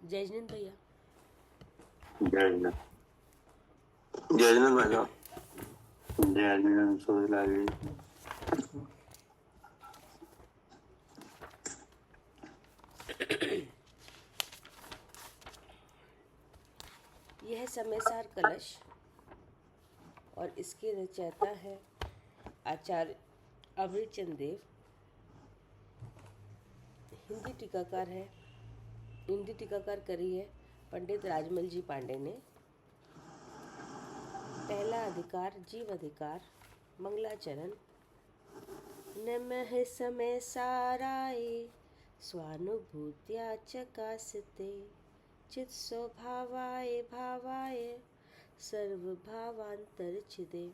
जय जिनेंद्र भैया। जय जिनेंद्र। जय जिनेंद्र भाई साहब। जय जिनेंद्र सूर्यलाल जी। यह समयसार कलश और इसके रचयिता है आचार्य अमृतचंद देव। हिंदी टीकाकार करी है पंडित राजमल जी पांडे ने। पहला अधिकार जीव अधिकार मंगलाचरण। नमः समय साराय स्वानुभूत्या चकासते चित स्वभावाय भावाय सर्वभावांतर छिदे।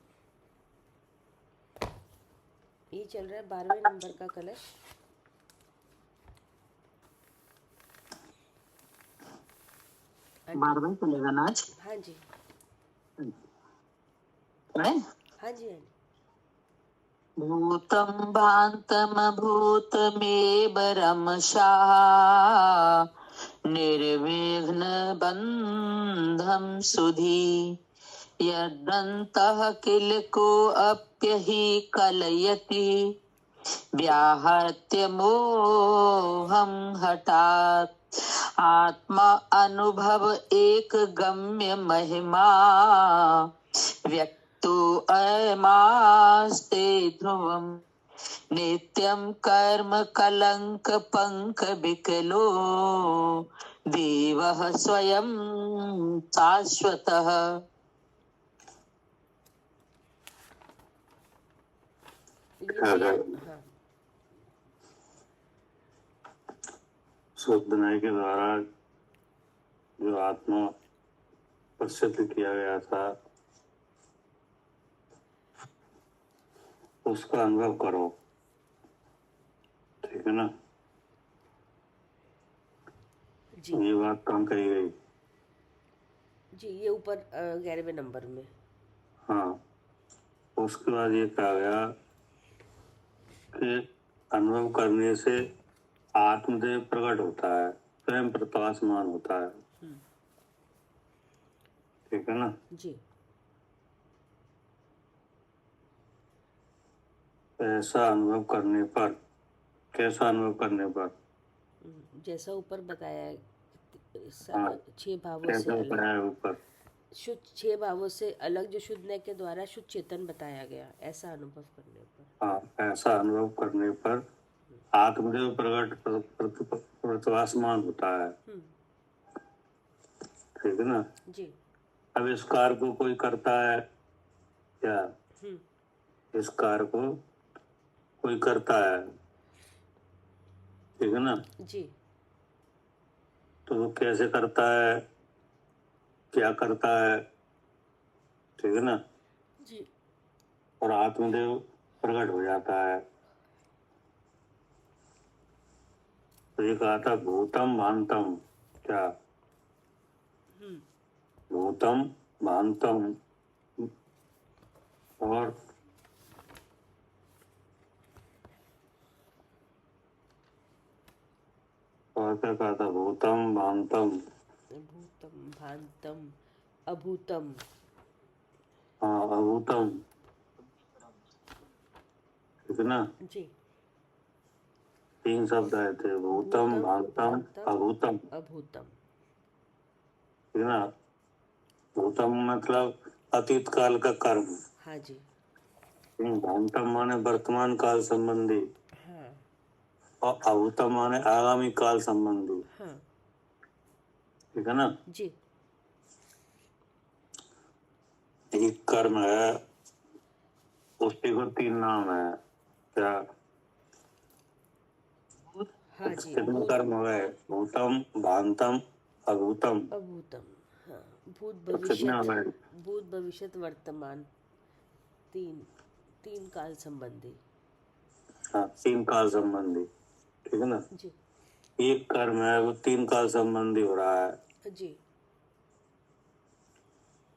ये चल रहा है 12वें नंबर का कलश। 12वां चलेगा ना आज? हाँ जी पढ़े? हाँ जी हाँ जी। भूतं भान्तमभूतमेव रमशाः निर्विघ्न बन्धं सुधी यदन्तः किल को अप्यहि कलयति व्याहत्य मोहं हठात् आत्मा अनुभव एक गम्य महिमा व्यक्तो अयमास्ते ध्रुवम् नित्यं कर्म कलंक पंक विकलो देवः स्वयं शाश्वतः। हाँ शुद्ध न्याय के द्वारा जो आत्मा प्रसिद्ध किया गया था उसका अनुभव करो, ठीक है ना जी। ये बात कहाँ कही गई? जी ये ऊपर 11वें नंबर में। हाँ, उसके बाद ये कहा गया कि अनुभव करने से आत्मदेव प्रकट होता है, स्वयं प्रकाशमान होता है, ठीक है ना। जी ऐसा अनुभव करने पर, कैसा अनुभव करने पर? जैसा ऊपर बताया है, हाँ, 6 भावों से कैसा अलग बताया ऊपर? शुद्ध 6 भावों से अलग जो शुद्ध न्याय के द्वारा शुद्ध चेतन बताया गया, ऐसा अनुभव करने पर। हाँ, ऐसा अनुभव करने पर आत्मदेव प्रकट प्रकाशमान होता है, ठीक है ना। जी अब इस कार्य को कोई करता है क्या? इस कार्य को कोई करता है, ठीक है ना। जी तो वो कैसे करता है, क्या करता है, ठीक है ना। जी और आत्मदेव प्रकट हो जाता है। तो ये कहा था भूतम भांतम, क्या? भूतम भांतम और क्या कहा था? भूतम भांतम, भूतम भांतम अभूतम। हाँ अभूतम, ठीक है ना। जी 3 शब्द आए थे, भूतम भांतम अभूतम, अभूतम। ठीक है ना। भूतम मतलब अतीत काल का कर्म। हाँ जी। भांतम माने वर्तमान काल संबंधी। हाँ और अभूतम माने आगामी काल संबंधी, हाँ ठीक है ना। जी एक कर्म है, उसके को 3 नाम है, क्या? हाँ जी कितने कर्म हो गए? भूतम भांतम अभूतम, अभूतम। हाँ भूत तो कितने हो गए? भविष्यत वर्तमान। तीन काल संबंधी। हाँ 3 काल संबंधी, ठीक है ना। जी एक कर्म है वो 3 काल संबंधी हो रहा है। जी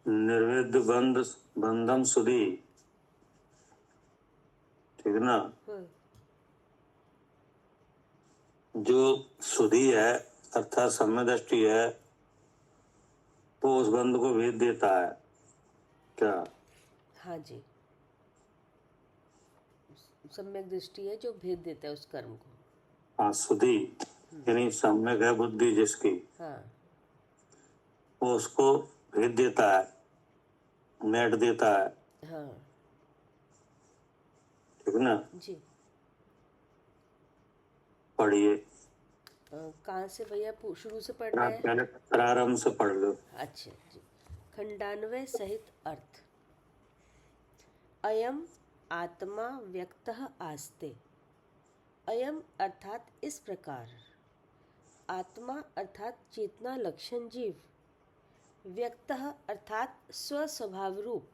निर्विद्ध बंधम सुधी, ठीक है ना। हाँ जो सुधी है अर्थात सम्य दृष्टि है, वो उस बंध को भेद देता है क्या? हाँ जी, सम्यक दृष्टि है जो भेद देता है उस कर्म को। हाँ, सुधि यानी सम्यक है बुद्धि जिसकी, हाँ वो उसको भेद देता है, नेट देता है। हाँ ठीक है ना? जी। पढ़िए, कहाँ से भैया शुरू से पढ़ना है? पहले प्रारंभ से पढ़ लो। अच्छा जी। खंडान्वय सहित अर्थ। अयम आत्मा व्यक्तः आस्ते। अयम अर्थात इस प्रकार, आत्मा अर्थात चेतना लक्षण जीव, व्यक्तः अर्थात स्वस्वभाव रूप,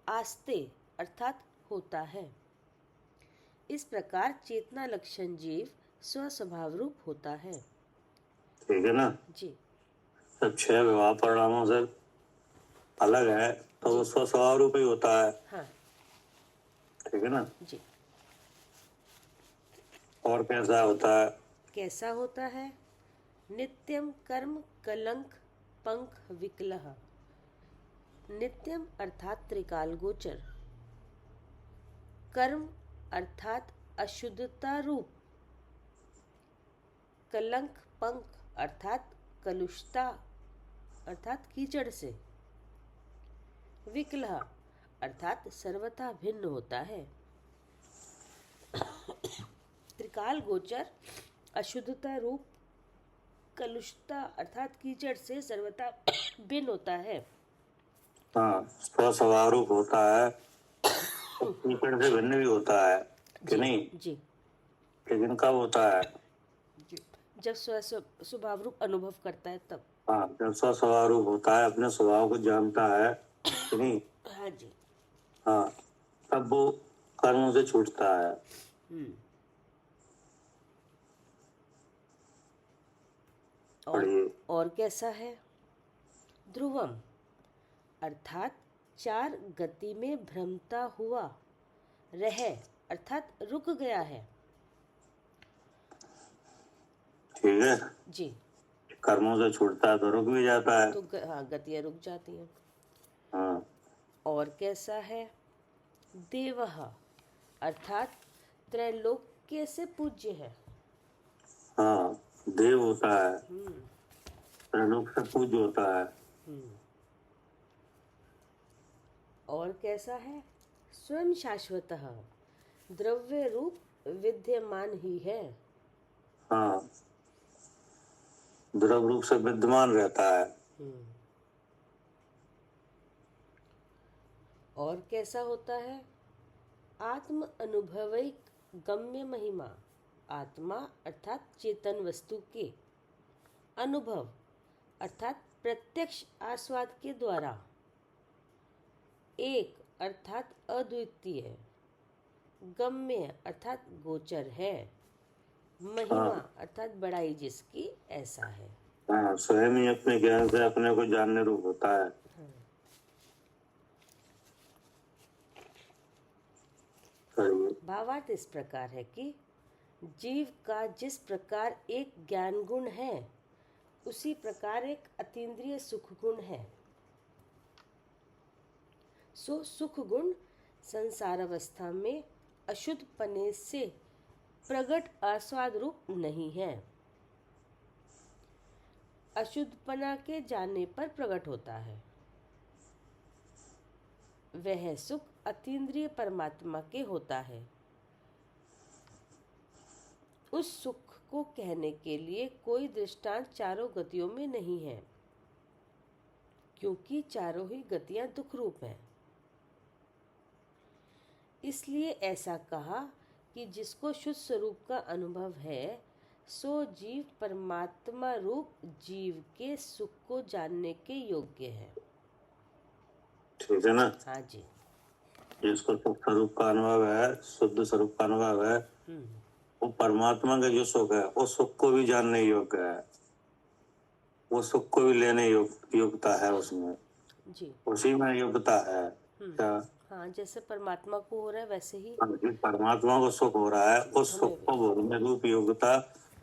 आस्ते अर्थात होता है। इस प्रकार चेतना लक्षण जीव स्वस्वभाव रूप होता है। ठीक है ना? जी सब 6 विवाह परिणामों से अलग है तो वो स्वस्वभाव रूप ही होता है। हाँ ठीक है ना? जी। और कैसा होता है? कैसा होता है? नित्यम कर्म कलंक पंख विकलः। नित्यम अर्थात त्रिकाल गोचर, कर्म अर्थात अशुद्धता रूप, कलंक पंख अर्थात कलुषता अर्थात कीचड़ से, विकलः अर्थात सर्वथा भिन्न होता है। त्रिकाल गोचर, अशुद्धता रूप, कलुषता अर्थात कीचड़ से सर्वथा भिन्न होता है। हाँ, स्वस्वभाव रूप होता है, कीचड़ से भिन्न भी होता है कि नहीं? जी लेकिन कब होता है? जी। जब स्वभाव रूप अनुभव करता है तब। हाँ, जब स्वस्वभाव रूप होता है, अपने स्वभाव को जानता है कि नहीं? हाँ जी। हाँ, तब वो कर्मों से छूटता है। और कैसा है? ध्रुवम अर्थात 4 गति में भ्रमता हुआ रह अर्थात रुक गया है। ठीक है? जी। कर्मों से छूटता है तो रुक भी जाता है। तो हाँ, गतियाँ रुक जाती हैं। हाँ। और कैसा है? देवः अर्थात त्रैलोक्य से पूज्य है। हाँ, देव होता है, त्रैलोक से पूज्य होता है। और कैसा है? स्वयं शाश्वतः द्रव्य रूप विद्यमान ही है। हाँ, द्रव्य रूप से विद्यमान रहता है। और कैसा होता है? आत्म अनुभविक गम्य महिमा। आत्मा अर्थात चेतन वस्तु के अनुभव अर्थात प्रत्यक्ष आस्वाद के द्वारा, एक अर्थात अद्वितीय, गम्य अर्थात गोचर है, महिमा अर्थात बड़ाई जिसकी ऐसा है। हाँ, स्वयं ही अपने ज्ञान से अपने को जानने रूप होता है। भावार्थ इस प्रकार है कि जीव का जिस प्रकार एक ज्ञान गुण है, उसी प्रकार एक अतीन्द्रिय सुख गुण है। सो सुख गुण संसार अवस्था में अशुद्ध पने से प्रगट आस्वाद रूप नहीं है, अशुद्धपना के जानने पर प्रकट होता है। वह सुख अतीन्द्रिय परमात्मा के होता है। उस सुख को कहने के लिए कोई दृष्टांत चारों गतियों में नहीं है, क्योंकि चारों ही गतियां दुख रूप हैं। इसलिए ऐसा कहा कि जिसको शुद्ध स्वरूप का अनुभव है, सो जीव परमात्मा रूप जीव के सुख को जानने के योग्य है। ठीक है ना? हाँ जी। जिसको सुख स्वरूप का अनुभव है, शुद्ध स्वरूप का अनुभव है, वो परमात्मा का जो सुख है, उस सुख को भी जानने योग्य है, वो सुख को भी लेने योग्यता है उसमें जी। उसी में योग्यता है क्या? हाँ, जैसे परमात्मा को हो रहा है वैसे ही जिस परमात्मा को सुख हो रहा है, उस सुख को भोगने रूप योग्यता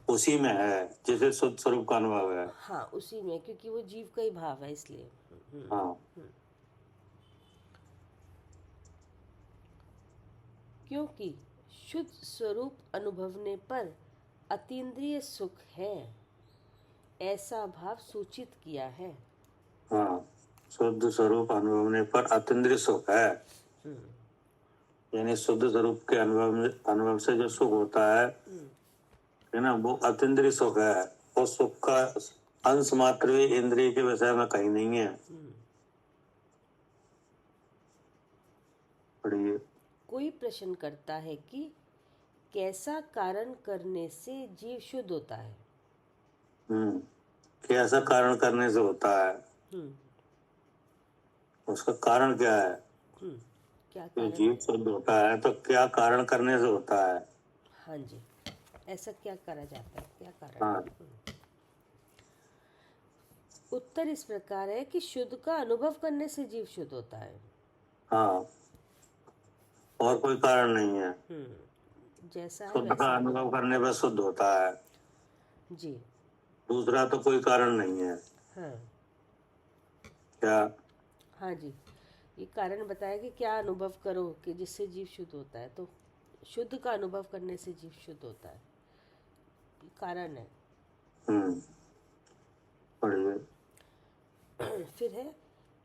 उसी में है, जैसे शुद्ध स्वरूप का अनुभव है। हाँ, उसी में, क्योंकि वो जीव का ही भाव है इसलिए। हाँ, क्योंकि शुद्ध स्वरूप अनुभवने पर अतीन्द्रिय सुख है, ऐसा भाव सूचित किया है। हाँ, शुद्ध स्वरूप अनुभवने पर अतीन्द्रिय सुख है, यानी शुद्ध स्वरूप के अनुभव से जो सुख होता है ना, वो अतीन्द्रिय सुख है। और सुख का अंश मात्र भी इंद्रिय के विषय में कहीं नहीं है। पढ़िए। कोई प्रश्न करता है कि कैसा कारण करने से जीव शुद्ध होता है। कैसा कारण करने से होता है, उसका कारण क्या है? क्या तो कारण जीव है? शुद्ध होता है तो क्या कारण करने से होता है? हाँ जी, ऐसा क्या करा जाता है, क्या कारण हाँ। है? उत्तर इस प्रकार है कि शुद्ध का अनुभव करने से जीव शुद्ध होता है। हाँ, और कोई कारण नहीं है। जैसा है शुद्ध का वैसा अनुभव करने पर शुद्ध होता है, जी। दूसरा तो कोई कारण नहीं है। हाँ क्या? हाँ जी, ये कारण बताया कि क्या अनुभव करो कि जिससे जीव शुद्ध होता है। तो शुद्ध का अनुभव करने से जीव शुद्ध होता है, ये कारण है। पढ़िए। फिर है,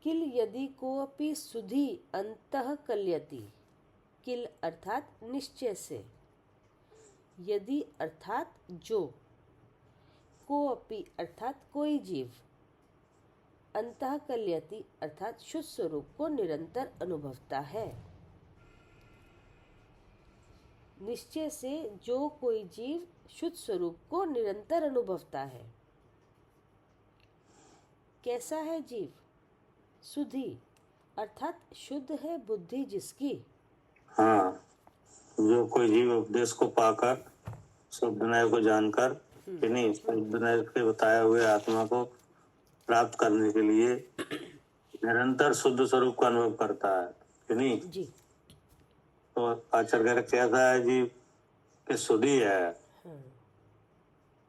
किल यदि कोऽपि सुधि अंतः कल्यति। किल अर्थात निश्चय से, यदि अर्थात जो, कोऽपि अर्थात कोई जीव, अंतः कल्यति अर्थात शुद्ध स्वरूप को निरंतर अनुभवता है। निश्चय से जो कोई जीव शुद्ध स्वरूप को निरंतर अनुभवता है। कैसा है जीव? सुधि अर्थात शुद्ध है बुद्धि जिसकी। हाँ, जो कोई जीव उपदेश को पाकर, शुद्ध न्याय को जानकर, कि नहीं, शुद्ध न्याय के बताए हुए आत्मा को प्राप्त करने के लिए निरंतर शुद्ध स्वरूप का अनुभव करता है, कि नहीं। जी। तो आचार्य कैसा है जीव? कि शुद्धि है,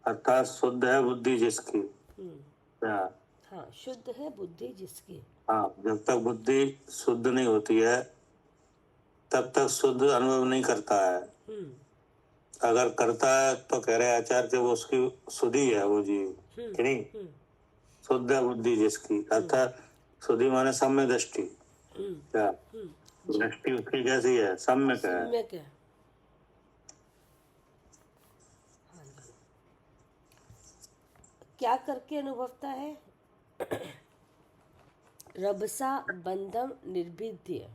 अर्थात शुद्ध है बुद्धि जिसकी। क्या? हाँ, शुद्ध है बुद्धि जिसकी। हाँ, जब तक बुद्धि शुद्ध नहीं होती है तब तक शुद्ध अनुभव नहीं करता है। अगर करता है तो कह रहे आचार्य कि वो उसकी शुद्धि है वो जीव, कि नहीं। शुद्ध है बुद्धि जिसकी, अर्थात शुद्धि माने सम्य दृष्टि। क्या? दृष्टि उसकी कैसी है? सम्यक है। सम्यक है। हाँ जी। क्या करके अनुभवता है? रभसा बंधम निर्भिद्य।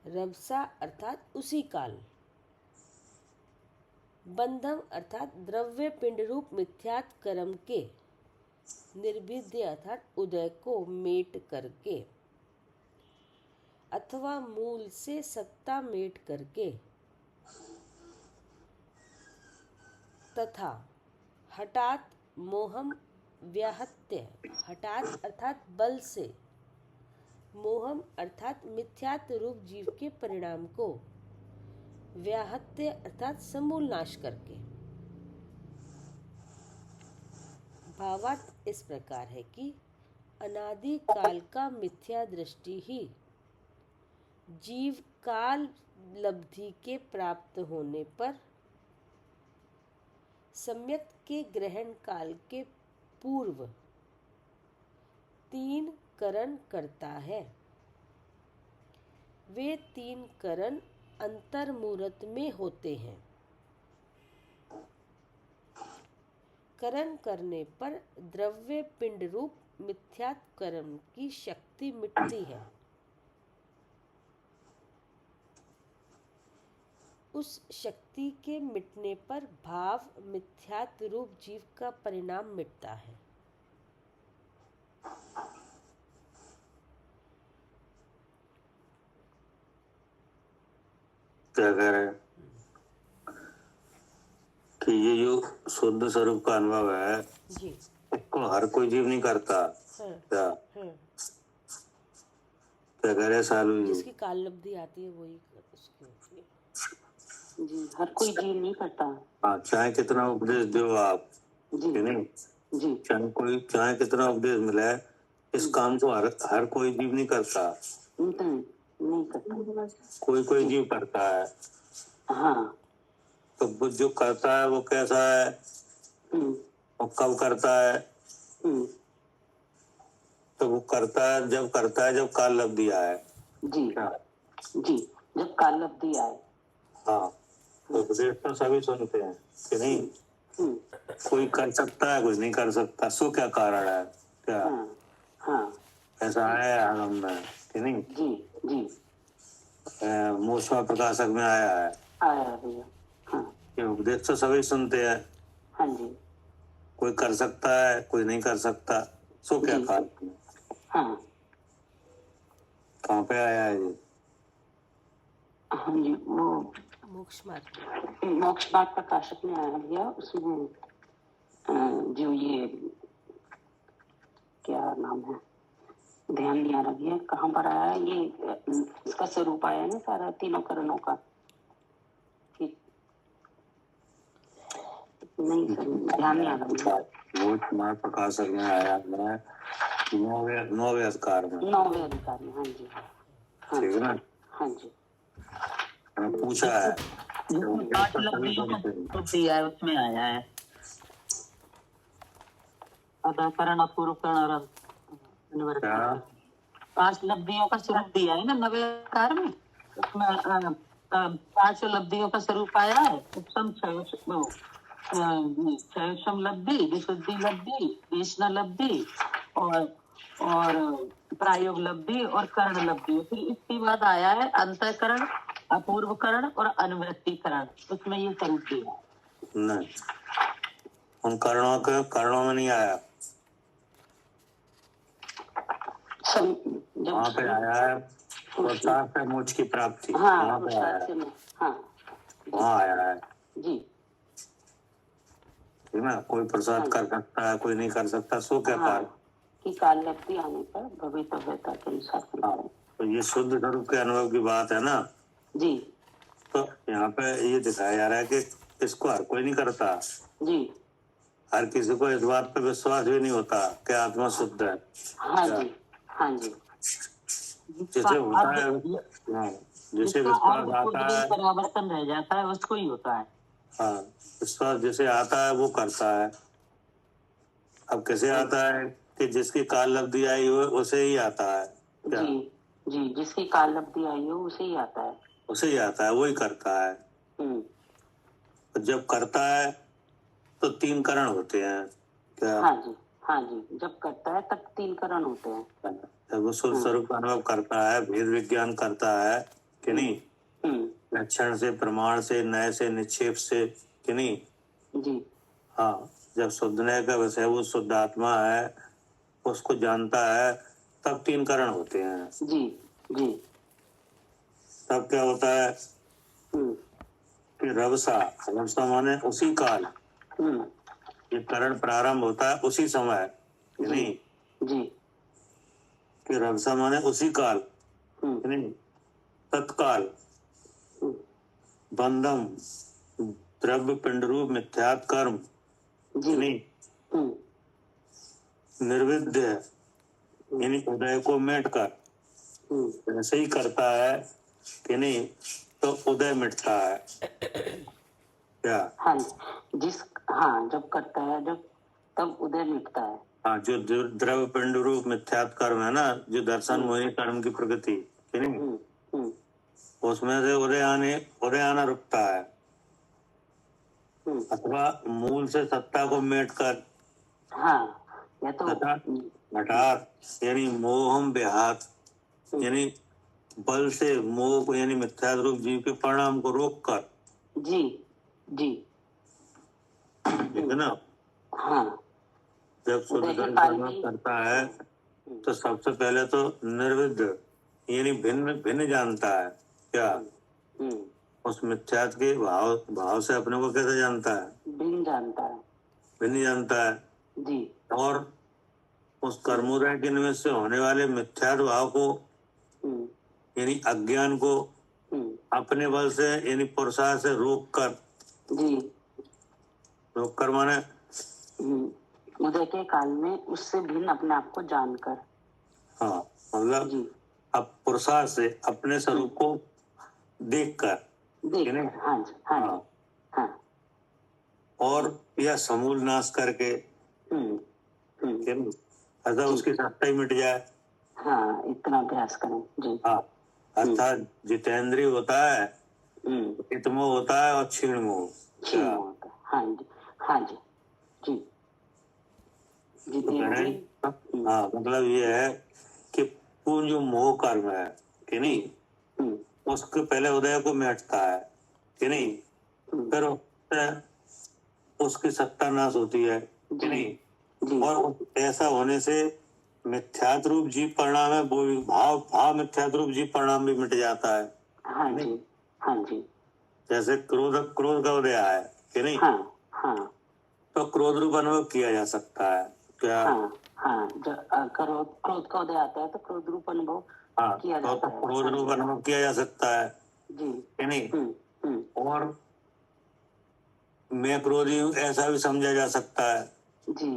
रभसा अर्थात उसी काल, बंधम अर्थात द्रव्य पिंड रूप मिथ्यात कर्म के, निर्भिद्य अर्थात उदय को मेट करके, अथवा मूल से सत्ता मेट करके, तथा हठात मोहम व्याहत्य। हठात अर्थात बल से, मोहम अर्थात मिथ्यात रूप जीव के परिणाम को, व्याहत्य अर्थात समूल नाश करके। भावार्थ इस प्रकार है कि अनादि काल का मिथ्या दृष्टि ही जीव काल लब्धि के प्राप्त होने पर सम्यक के ग्रहण काल के पूर्व 3 करण करता है। वे 3 करण अंतर्मुहूर्त में होते हैं। करण करने पर द्रव्य पिंड रूप मिथ्यात कर्म की शक्ति मिटती है। उस शक्ति के मिटने पर भाव मिथ्यात रूप जीव का परिणाम मिटता है। क्या कह रहे हैं कि ये जो शुद्ध स्वरूप का अनुभव है जी। इसको हर कोई जीव नहीं करता। हाँ, क्या? हाँ। क्या कह रहे सालू जी? जिसकी काल लब्धि आती है वही उसकी होती है। जी, हर कोई जीव नहीं करता। हाँ, चाहे कितना उपदेश दो आप, जी कि नहीं, जी चाहे कितना उपदेश मिले, इस काम को हर कोई जीव नहीं करता, नहीं करता। कोई जीव करता है। हाँ। तो वो जो करता है वो कैसा है और कब करता है? तो वो करता है जब काल लब्धि आए। जी जी, जब काल लब्धि आए। हाँ, तो उपदेश तो सभी सुनते हैं, कि नहीं? कोई कर सकता है, कोई नहीं कर सकता। सो क्या कारण है? क्या हाँ ऐसा है आगम में, कि नहीं? जी जी, मोक्षमा प्रकाशक में आया है आया भैया। हाँ कि उपदेश तो सभी सुनते हैं, हाँ जी। कोई कर सकता है, कोई नहीं कर सकता। सो क्या जी। कारण? हाँ कहाँ पे आया है ये? हाँ जी, वो मोक्ष मार्ग। मोक्ष मार्ग प्रकाशक में आया भैया। उसमें जो ये क्या नाम है, ध्यान नहीं आ रहा भैया, कहाँ पर आया है ये? इसका स्वरूप आया है ना सारा, तीनों करणों का। ठीक नहीं सर, ध्यान नहीं आ रहा भैया। मोक्ष मार्ग प्रकाशक में आया है, नौवे अधिकार में। नौवे अधिकार में, हाँ जी। हाँ ठीक है ना? हाँ जी। मैंने पूछा है, जिसमें 5 लब्धियों का स्वरूप दिया है उसमें आया है। अदाकरण, अपूर्वकरण और अनवरतीकरण। 5 लब्धियों का स्वरूप दिया है ना नवे अधिकार में। उसमें 5 लब्धियों का स्वरूप आया है। उपसम, क्षयक्षम लब्धि, विशुद्धि लब्धि, देशना लब्धि और प्रायोग लब्धि और कर्ण लब्धि। फिर इसके बाद आया है अंतःकरण, अपूर्वकरण और अनुवृत्तिकरण। उसमें ये स्वरूप दिया है। नहीं, उन कारणों में नहीं आया। वहाँ पे आया है पुरुषार्थ से मोक्ष की प्राप्ति। हाँ, वहाँ पे आया पुरुषार्थ है, से। हाँ वहाँ आया है, जी। ठीक ना? कोई प्रसाद कर सकता है, कोई नहीं कर सकता। सो क्या कारण? कि काल लब्धि आने पर भवितव्यता के अनुसार करता है। तो ये शुद्ध स्वरूप के अनुभव की बात है ना। जी तो यहाँ पे ये दिखाया जा रहा है कि इसको हर कोई नहीं करता। जी हर किसी को इस बात पे विश्वास भी नहीं होता कि आत्मा शुद्ध है। हाँ जी हाँ जी। जिसे होता है, हाँ, जिसे विश्वास आता है, परिवर्तन रह जाता है, उसको ही होता है। हाँ, विश्वास जिसे आता है वो करता है। अब कैसे आता है कि जिसकी काल लब्धि आई हो उसे ही आता है। क्या? जी जी, जिसकी काल लब्धि आई हो उसे ही आता है। उसे ही आता है, वही करता है। तो जब करता है तो 3 करण होते हैं। क्या? हाँ जी, जब करता है तब 3 करण होते हैं। जब वो शुद्ध स्वरूप का अनुभव करता है, भेद विज्ञान करता है, कि नहीं, लक्षण से, प्रमाण से, नय से, निक्षेप से, कि नहीं? जी हाँ, जब शुद्धने का विषय वो शुद्ध आत्मा है, उसको जानता है, तब 3 करण होते हैं। जी जी। तब क्या होता है कि रवसा माने उसी काल, ये करण प्रारंभ होता है उसी समय, कि नहीं? जी कि रवसा माने उसी काल, कि नहीं? तत्काल बंधम द्रव्य पिंड रूप मिथ्यात् कर्म, कि नहीं, निर्विद्य यानी उदय को मेट कर ऐसे ही करता है, कि नहीं, तो उदय मिटता है। क्या? हाँ, जब करता है, जब तब उदय मिटता है। हाँ, जो द्रव्य पिंड रूप मिथ्यात् कर्म है ना, जो दर्शन मोहिनी कर्म की प्रकृति, कि नहीं, उसमें से उदय आना रुकता है, अथवा मूल से सत्ता को मेट कर, या तो घटात यानी मोहम व्याहत यानी बल से मोह को यानी मिथ्या रूप जीव के परिणाम को रोक कर। जी जी, ठीक है ना? हाँ, जब शुद्ध कर्म करता है तो सबसे पहले तो निर्विद्ध यानी भिन्न भिन्न जानता है। क्या? उस मिथ्यात के भाव से अपने को कैसे जानता है? भिन्न जानता है जी। और उस कर्मोदय के निमित्त से होने वाले मिथ्यात भाव को यानी अज्ञान को अपने बल से यानी पुरुषार्थ से जी रोक कर माने उदय के काल में उससे भिन्न अपने आप को जानकर। हाँ मतलब जी अब पुरुषार्थ से अपने स्वरूप को देख कर देख नहीं? हाँ जी हाँ जी हाँ हाँ और यह समूल नाश करके अर्थात उसकी सत्ता ही मिट जाए। हाँ इतना अभ्यास करें जी। हाँ अर्थात जितेंद्रिय होता है, हितमोह होता है और क्षीणमोह क्या होता है। हाँ जी हाँ जी जी तो कह रहे जितेंद्रिय। हैं हाँ मतलब ये है कि पूर्ण जो मोह कर्म है कि नहीं उसके पहले उदय को मिटता है कि नहीं, फिर उसकी सत्ता नाश होती है कि नहीं, और ऐसा होने से मिथ्यात्व रूप जीव परिणाम है वो भी भाव मिथ्यात्व रूप जीव परिणाम भी मिट जाता है। हाँ जी हाँ जी जैसे क्रोध का उदय है कि नहीं, हाँ हाँ तो क्रोध रूप अनुभव किया जा सकता है क्या। हाँ हाँ जब क्रोध का उदय आता है तो क्रोध रूप अनुभव हाँ किया जाता तो है। क्रोध रूप अनुभव किया जा सकता है जी कि नहीं, और मैं क्रोधी हूँ ऐसा भी समझा जा सकता है जी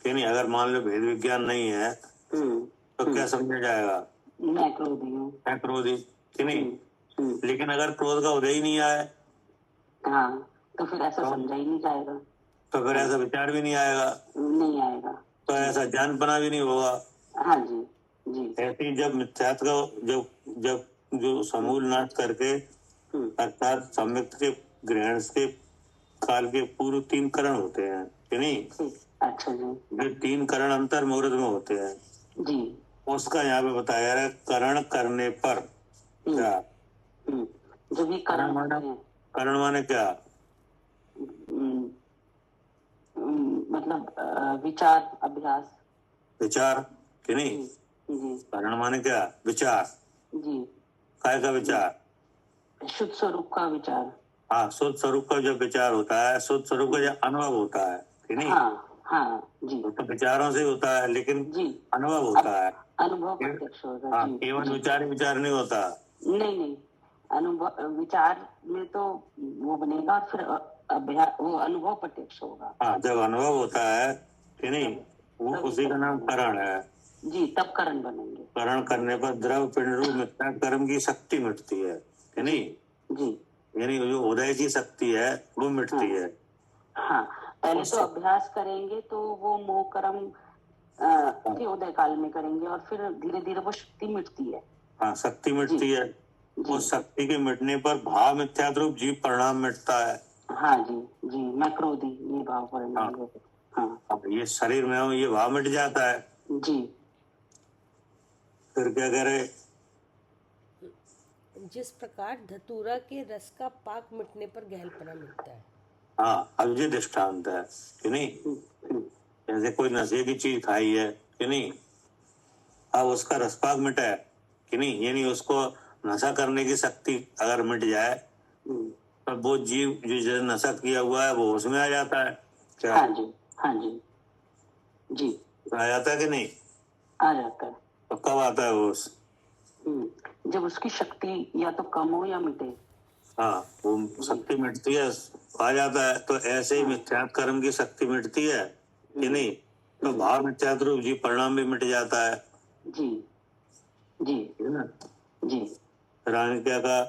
कि नहीं। अगर मान लो भेद विज्ञान नहीं है तो क्या समझा जाएगा, मैं क्रोधी हूँ मैं क्रोधी कि नहीं। लेकिन अगर क्रोध का उदय ही नहीं आए हाँ तो फिर ऐसा समझा ही नहीं जाएगा, तो फिर ऐसा विचार भी नहीं आएगा, नहीं आएगा, तो ऐसा ज्ञानपना भी नहीं होगा। हाँ जी जी ऐसे ही जब मिथ्यात्व का जब जब जो समूल नाश करके अर्थात सम्यक्त के ग्रहण के काल के पूर्व 3 करण होते हैं कि नहीं, ठीक अच्छा जी ये 3 करण अंतर मुहूर्त में होते हैं जी उसका यहाँ पे बताया जा रहा है करण करने पर क्या। जो भी करण होते हैं करण माने क्या, मतलब विचार अभ्यास विचार कि नहीं। जी करण माने क्या, विचार, जी काय का विचार, शुद्ध स्वरूप का विचार। हाँ शुद्ध स्वरूप का जो विचार होता है, शुद्ध स्वरूप का जो अनुभव होता है कि नहीं, हाँ हाँ जी वो तो विचारों से होता है लेकिन जी अनुभव होता है। अनुभव प्रत्यक्ष होगा हाँ जी केवल जी विचार नहीं होता। नहीं अनुभव विचार में तो वो बनेगा और फिर अभ्यास वो अनुभव प्रत्यक्ष होगा। हाँ जब अनुभव होता है कि नहीं वो तभी उसी का नाम करण है। जी तब करण बनेंगे। करण करने पर द्रव पिंड रूप मिथ्या कर्म की शक्ति मिटती है कि नहीं, जी यानी जो उदय की शक्ति है वो मिटती है। हाँ पहले तो अभ्यास करेंगे तो वो मोह कर्म के उदय काल में करेंगे और फिर धीरे धीरे वो शक्ति मिटती है। हाँ शक्ति मिटती है, उस शक्ति के मिटने पर भाव मिथ्यात्व रूप जीव परिणाम मिटता है। हाँ जी जी मैं क्रोधी ये भाव परिणाम हाँ। हाँ अब ये शरीर में हो ये भाव मिट जाता है, जी फिर क्या करे। जिस प्रकार धतूरा के रस का पाक मिटने पर गहलपना मिलता है। हाँ अब ये दृष्टांत है कि नहीं, जैसे कोई नशे की चीज खाई है कि नहीं, अब उसका रसपाक मिटा है कि नहीं, यानी उसको नशा करने की शक्ति अगर मिट जाए तो वो जीव जो जैसे नशा किया हुआ है वो उसमें आ जाता है क्या। हाँ जी जी आ जाता है कि नहीं, आ जाता है। तो कब आता है वो जब उसकी शक्ति या तो कम हो या मिटे। हाँ वो शक्ति मिटती है आ जाता है। तो ऐसे ही मिथ्यात्व कर्म की शक्ति मिटती है कि नहीं, तो भाव मिथ्यात्व रूप जी परिणाम भी मिट जाता है जी जी है ना। जी रानी क्या कहा,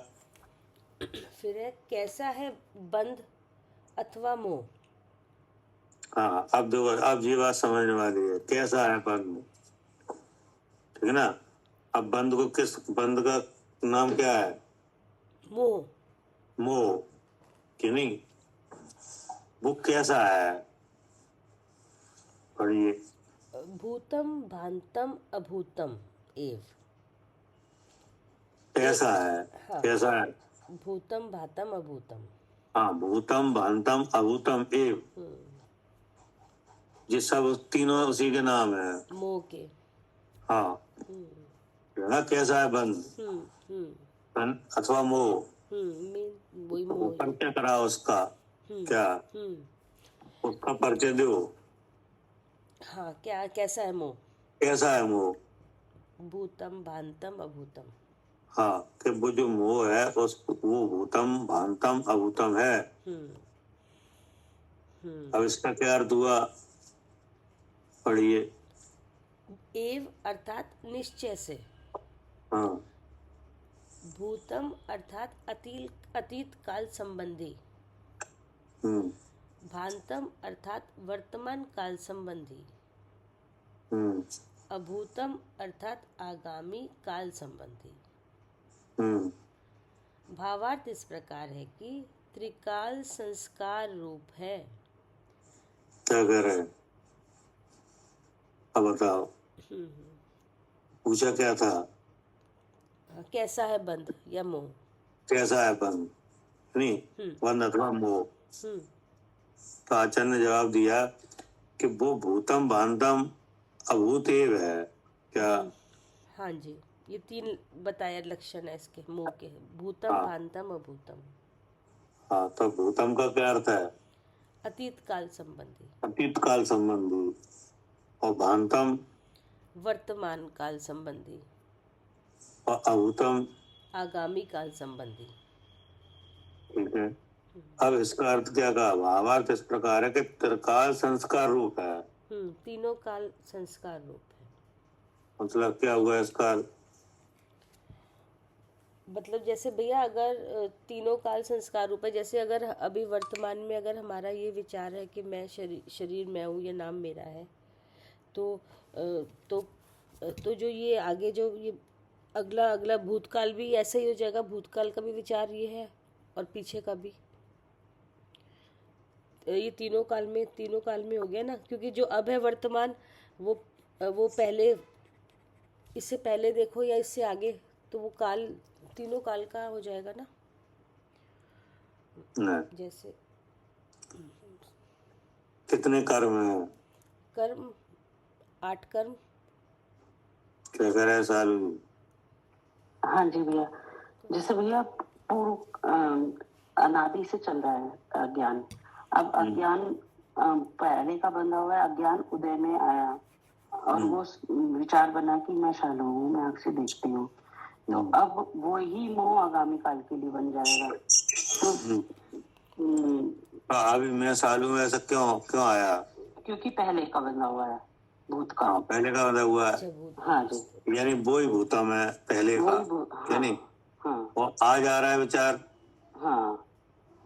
फिर है कैसा है बंध अथवा मोह। हाँ अब ये बात समझने वाली है, कैसा है बंद, ठीक है ना। अब बंद का नाम क्या है, मोह। मोह कि नहीं, वो कैसा है पढ़िए। भूतम भांतम अभूतम एव। कैसा है, हाँ। कैसा है, भूतम भातम अभूतम। हाँ भूतम भांतम अभूतम एव, ये सब तीनों उसी के नाम है मोह के। हाँ ना। कैसा है बंद अथवा मोह, वही मोह। ऊपर क्या करा उसका क्या, उसका परिचय दो। हाँ क्या कैसा है मोह। कैसा है मोह, भूतम भांतम अभूतम। हाँ, कि वो जो मोह है उस वो भूतम भांतम अभूतम है। अब इसका क्या अर्थ हुआ, पढ़िए। एव अर्थात निश्चय से, हाँ। भूतम अर्थात अतीत काल संबंधी, हम्म। भांतम अर्थात वर्तमान काल संबंधी, हम्म। अभूतम अर्थात आगामी काल संबंधी। हम्म। भावार्थ इस प्रकार है कि त्रिकाल संस्कार रूप है। क्या कह रहे हैं, अब बताओ। पूछा क्या था, कैसा है बंध या मोह? कैसा है बंध, नहीं बंध अथवा मोह। तो आचार्य ने जवाब दिया कि वो भूतम भांतम अभूत एव है। क्या? हाँ जी, ये 3 बताया लक्षण है इसके मोह के, भूतम हाँ। भांतम अभूतम। हाँ, तो भूतम का क्या अर्थ है, अतीत काल संबंधी, अतीत काल संबंधी, और भांतम वर्तमान काल संबंधी, और अभूतम आगामी काल संबंधी। ठीक है। अब इसका अर्थ क्या कहा, भावार्थ इस प्रकार है कि त्रिकाल संस्कार रूप है। तीनों काल संस्कार रूप है। मतलब क्या हुआ इसका, मतलब जैसे भैया अगर तीनों काल संस्कार रूप है, जैसे अगर अभी वर्तमान में अगर हमारा ये विचार है कि मैं शरीर मैं हूँ, ये नाम मेरा है, तो जो ये आगे जो ये अगला भूतकाल भी ऐसा ही हो जाएगा। भूतकाल का भी विचार ये है और पीछे का भी, ये तीनों काल में हो गया ना, क्योंकि जो अब है वर्तमान वो पहले, इससे पहले देखो या इससे आगे, तो वो काल तीनों काल का हो जाएगा ना। नहीं, जैसे कितने कर्म है, कर्म 8 कर्म। क्या कह रहे हैं सालू? हाँ जी भैया, जैसे भैया पूर्व अनादि से चल रहा है अज्ञान। अब अज्ञान पहले का बंधा हुआ है, अज्ञान उदय में आया और वो विचार बना कि मैं शालू हूँ, मैं आँख से देखती हूँ, तो अब वो ही मोह आगामी काल के लिए बन जाएगा। तो अभी मैं सालू में ऐसा क्यों आया, क्योंकि पहले का बंधा हुआ है भूतकाल। पहले का बंधा हुआ है, हाँ जी, यानी वो ही भूतम है पहले का, यानी वो आज आ रहा है विचार। हाँ,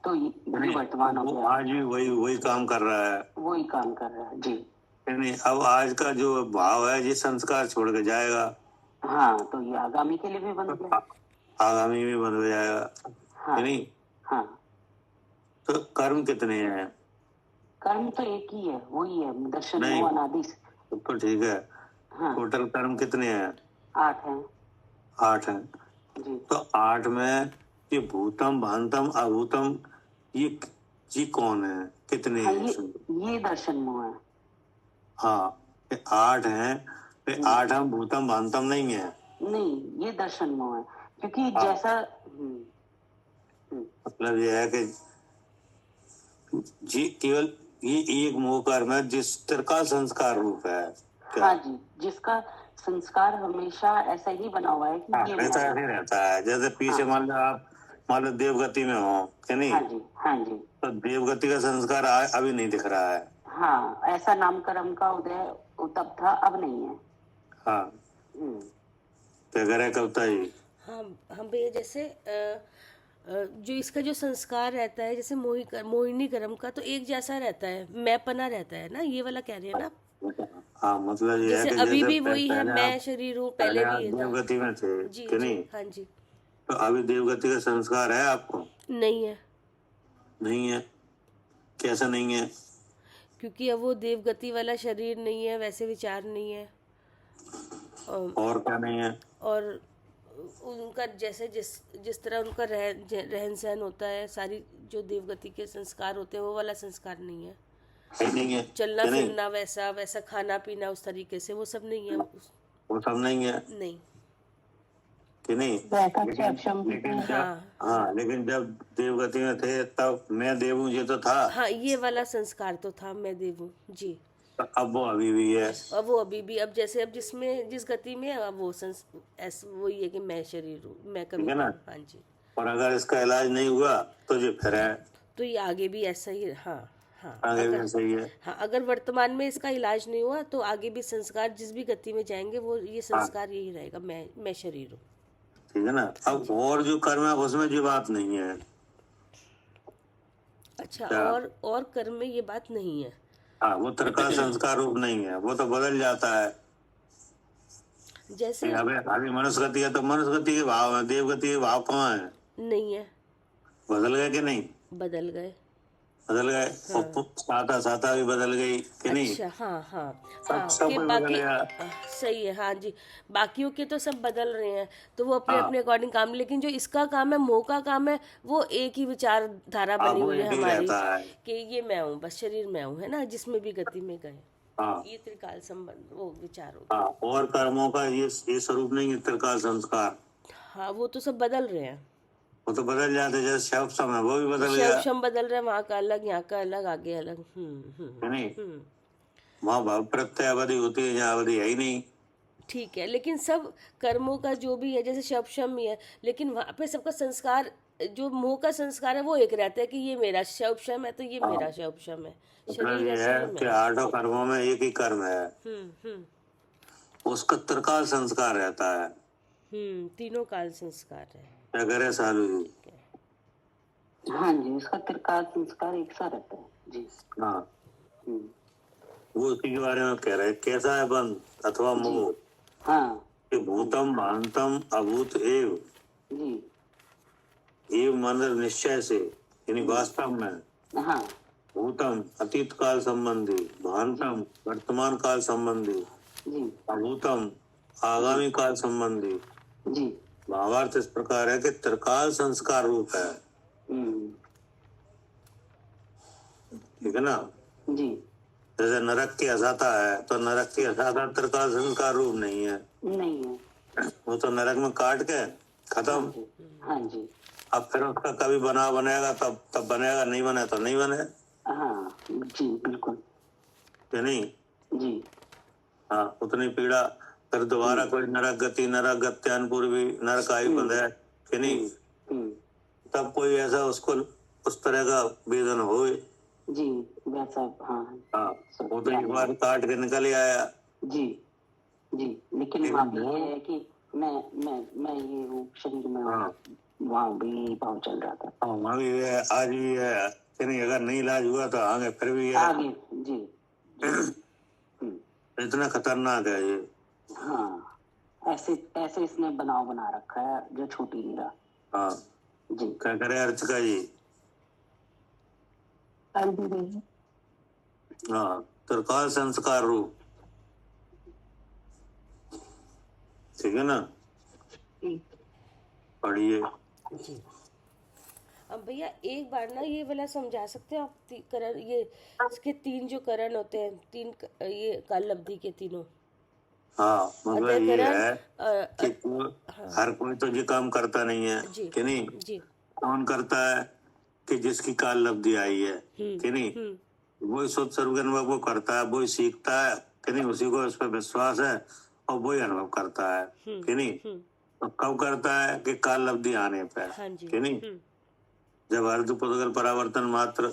तो ये वर्तमान हो गया, आज भी वही काम कर रहा है, वही काम कर रहा है जी। यानी अब आज का जो भाव है ये संस्कार छोड़ के जाएगा। हाँ, तो ये आगामी के लिए भी बन गया, आगामी में बन हो जाएगा। हाँ, नहीं, हाँ। तो कर्म कितने हैं? कर्म तो एक ही है, वही है दर्शन नहीं, मोह अनादि। तो ठीक है, हाँ, टोटल कर्म कितने हैं? 8 हैं 8 हैं जी। तो 8 में ये भूतम भांतम अभूतम ये कौन है, कितने हाँ, हैं? ये दर्शन मोह है। हाँ, ये 8 हैं, ये 8 हम भूतम भांतम नहीं है। नहीं, ये दर्शन मोह है, क्योंकि जैसा मतलब ये है कि जी केवल ये एक मोह कर्म है जिस त्रिकाल संस्कार रूप है। हाँ जी, जिसका संस्कार हमेशा ऐसा ही बना हुआ है कि ये ऐसा ही रहता है। जैसे पीछे मान लो देवगति में हो कि नहीं, हाँ जी, हाँ जी, तो देवगति का संस्कार अभी नहीं दिख रहा है। हाँ, ऐसा नामकर्म का उदय तब था, अब नहीं है। हाँ, क्या करे कविता जी? हाँ हम भैया, जैसे जो इसका जो संस्कार रहता है, जैसे मोहिनी कर्म का, तो एक जैसा रहता है, मैं पना रहता है ना, ये वाला कह रहे हैं ना। हाँ, मतलब ये है जैसे कि अभी जैसे भी वही है, मैं शरीर हूँ, पहले भी ये था। देवगति में थे जी कि जी, नहीं, हाँ जी। तो अभी देवगति का संस्कार है आपको? नहीं है, नहीं है। कैसा नहीं है? क्योंकि अब वो देवगति वाला शरीर नहीं है, वैसे विचार नहीं है, और क्या नहीं है? और उनका जैसे जिस तरह उनका रहन सहन होता है, सारी जो देवगति के संस्कार होते हैं वो वाला संस्कार नहीं है। नहीं है, चलना फिरना वैसा खाना पीना उस तरीके से, वो सब नहीं है। वो सब नहीं है, नहीं कि नहीं। लेकिन जब देवगति में थे तब मैं देव हूँ ये तो था। हाँ, ये वाला संस्कार तो था, मैं देव हूँ जी। अब वो अभी भी है। और वो अभी भी, अब जैसे अब जिस गति में है, अब वो वही है कि मैं शरीर हूँ, मैं कभी ठीक है ना? कभी, हाँ जी। और अगर इसका इलाज नहीं हुआ तो जो फिर है, तो ये आगे भी ऐसा ही, हाँ हाँ, आगे भी अगर, ऐसा ही है। हाँ अगर वर्तमान में इसका इलाज नहीं हुआ तो आगे भी संस्कार जिस भी गति में जाएंगे वो ये संस्कार यही रहेगा, मैं शरीर हूँ। ठीक है ना? अब और जो कर्म है उसमें जो बात नहीं है। अच्छा, क्या? और कर्म में ये बात नहीं है। हाँ, वो त्रिकाल संस्कार रूप नहीं है, वो तो बदल जाता है। जैसे अभी अभी मनुष्य गति है तो मनुष्य गति के भाव है, देव गति के भाव कहाँ है? नहीं है, बदल गए कि नहीं? बदल गए। बदल गए। हाँ। और साता साता भी बदल गई कि नहीं? अच्छा, हाँ हाँ सब हाँ, सब कि कुछ बदल बाकी गया। सही है, हाँ जी। बाकियों के तो सब बदल रहे हैं, तो वो अपने हाँ। अपने अकॉर्डिंग काम, लेकिन जो इसका काम है, मोह का काम है, वो एक ही विचारधारा बनी वो हुई है एक ही हमारी, रहता है। कि ये मैं हूँ, बस शरीर मैं हूँ, है ना, जिसमें भी गति में गए। हाँ ये त्रिकाल संबंध वो विचार हो गया। हाँ, और कर्मों का ये स्वरूप नहीं है त्रिकाल संस्कार। हाँ, वो तो सब बदल रहे हैं। वो तो बदल जाते, जैसे शव समय वो भी बदल शव गया, शम बदल रहे हैं, वहाँ का अलग, यहाँ का अलग, आगे अलग। है नहीं? हम्म। वहाँ भाव प्रत्यय अवधि होती है, यहाँ अवधि है ही नहीं। ठीक है, लेकिन सब कर्मों का जो भी है, जैसे शवशम ही है, लेकिन वहां पे सबका संस्कार, जो मोह का संस्कार है वो एक रहता है कि ये मेरा शवशम है, तो ये मेरा शवशम है, मतलब शरीर ये है, है ये कि मैं। आठों कर्मों में एक ही कर्म है, उसका त्रिकाल संस्कार रहता है। तीनों काल संस्कार है। क्या करे सालू जी? हाँ जी, उसका त्रिकाल संस्कार एक सा रहता है जी। हाँ, हम्म, वो उसी के बारे में कह रहे हैं, कैसा है बंध अथवा मोह हाँ कि भूतम भांतम अभूत एव जी, मन निश्चय से, यानी वास्तव में हाँ भूतम अतीत काल संबंधी, भांतम वर्तमान काल संबंधी, जी, अभूतम आगामी काल संबंधी। जी, भावार्थ इस प्रकार है कि त्रिकाल संस्कार रूप है। हम्म, ठीक है ना? जी, जैसे नरक की असाता है तो नरक की असाता त्रिकाल संस्कार रूप नहीं है, नहीं है, वो तो नरक में काट के खत्म। हाँ जी, अब फिर उसका कभी बनेगा तब बनेगा, नहीं बने तो नहीं बने, हाँ जी, बिल्कुल कि नहीं? जी, हाँ, उतनी पीड़ा, फिर दोबारा कोई नरक गत्यान पूर्वी नरक आयु बंधे, कि नहीं? हम्म, तब कोई ऐसा उसको उस तरह का वेदन हो। जी, वैसा, हाँ हाँ, वो तो एक बार काट के निकल ही आया। जी, जी, लेकिन वहाँ पे ये है कि मैं ये हूँ, शरीर में हाँ, हूँ, वहाँ भी भाव चल रहा था। हाँ, वहाँ भी है, आज भी है, कि नहीं? अगर नहीं इलाज हुआ तो आगे फिर भी है। आगे जी, इतना खतरनाक है ये। हाँ, ऐसे ऐसे इसने बनाव बना रखा है जो छूट ही नहीं रहा। हाँ, जी, क्या करे अर्चका जी? हाँ, त्रिकाल संस्कार रूप, ठीक है ना? पढ़िए। जी। अब भैया एक बार ना ये वाला समझा सकते हो आप, करण, ये इसके तीन जो करण होते हैं, ये काल लब्धि के तीनों। हाँ, मतलब ये अंतःकरण, है कि हर कोई तो ये काम करता नहीं है, जी कि नहीं? जी, कौन करता है? कि जिसकी काल लब्धि आई है, कि नहीं? वही शुद्ध स्वरूप के अनुभव को करता है, वही सीखता है, कि नहीं? उसी को उस पर विश्वास है और वही अनुभव करता है, कि नहीं? तो कब करता है? कि काल लब्धि आने पर, हाँ जी, कि नहीं? जब अर्ध पुद्गल परावर्तन मात्र,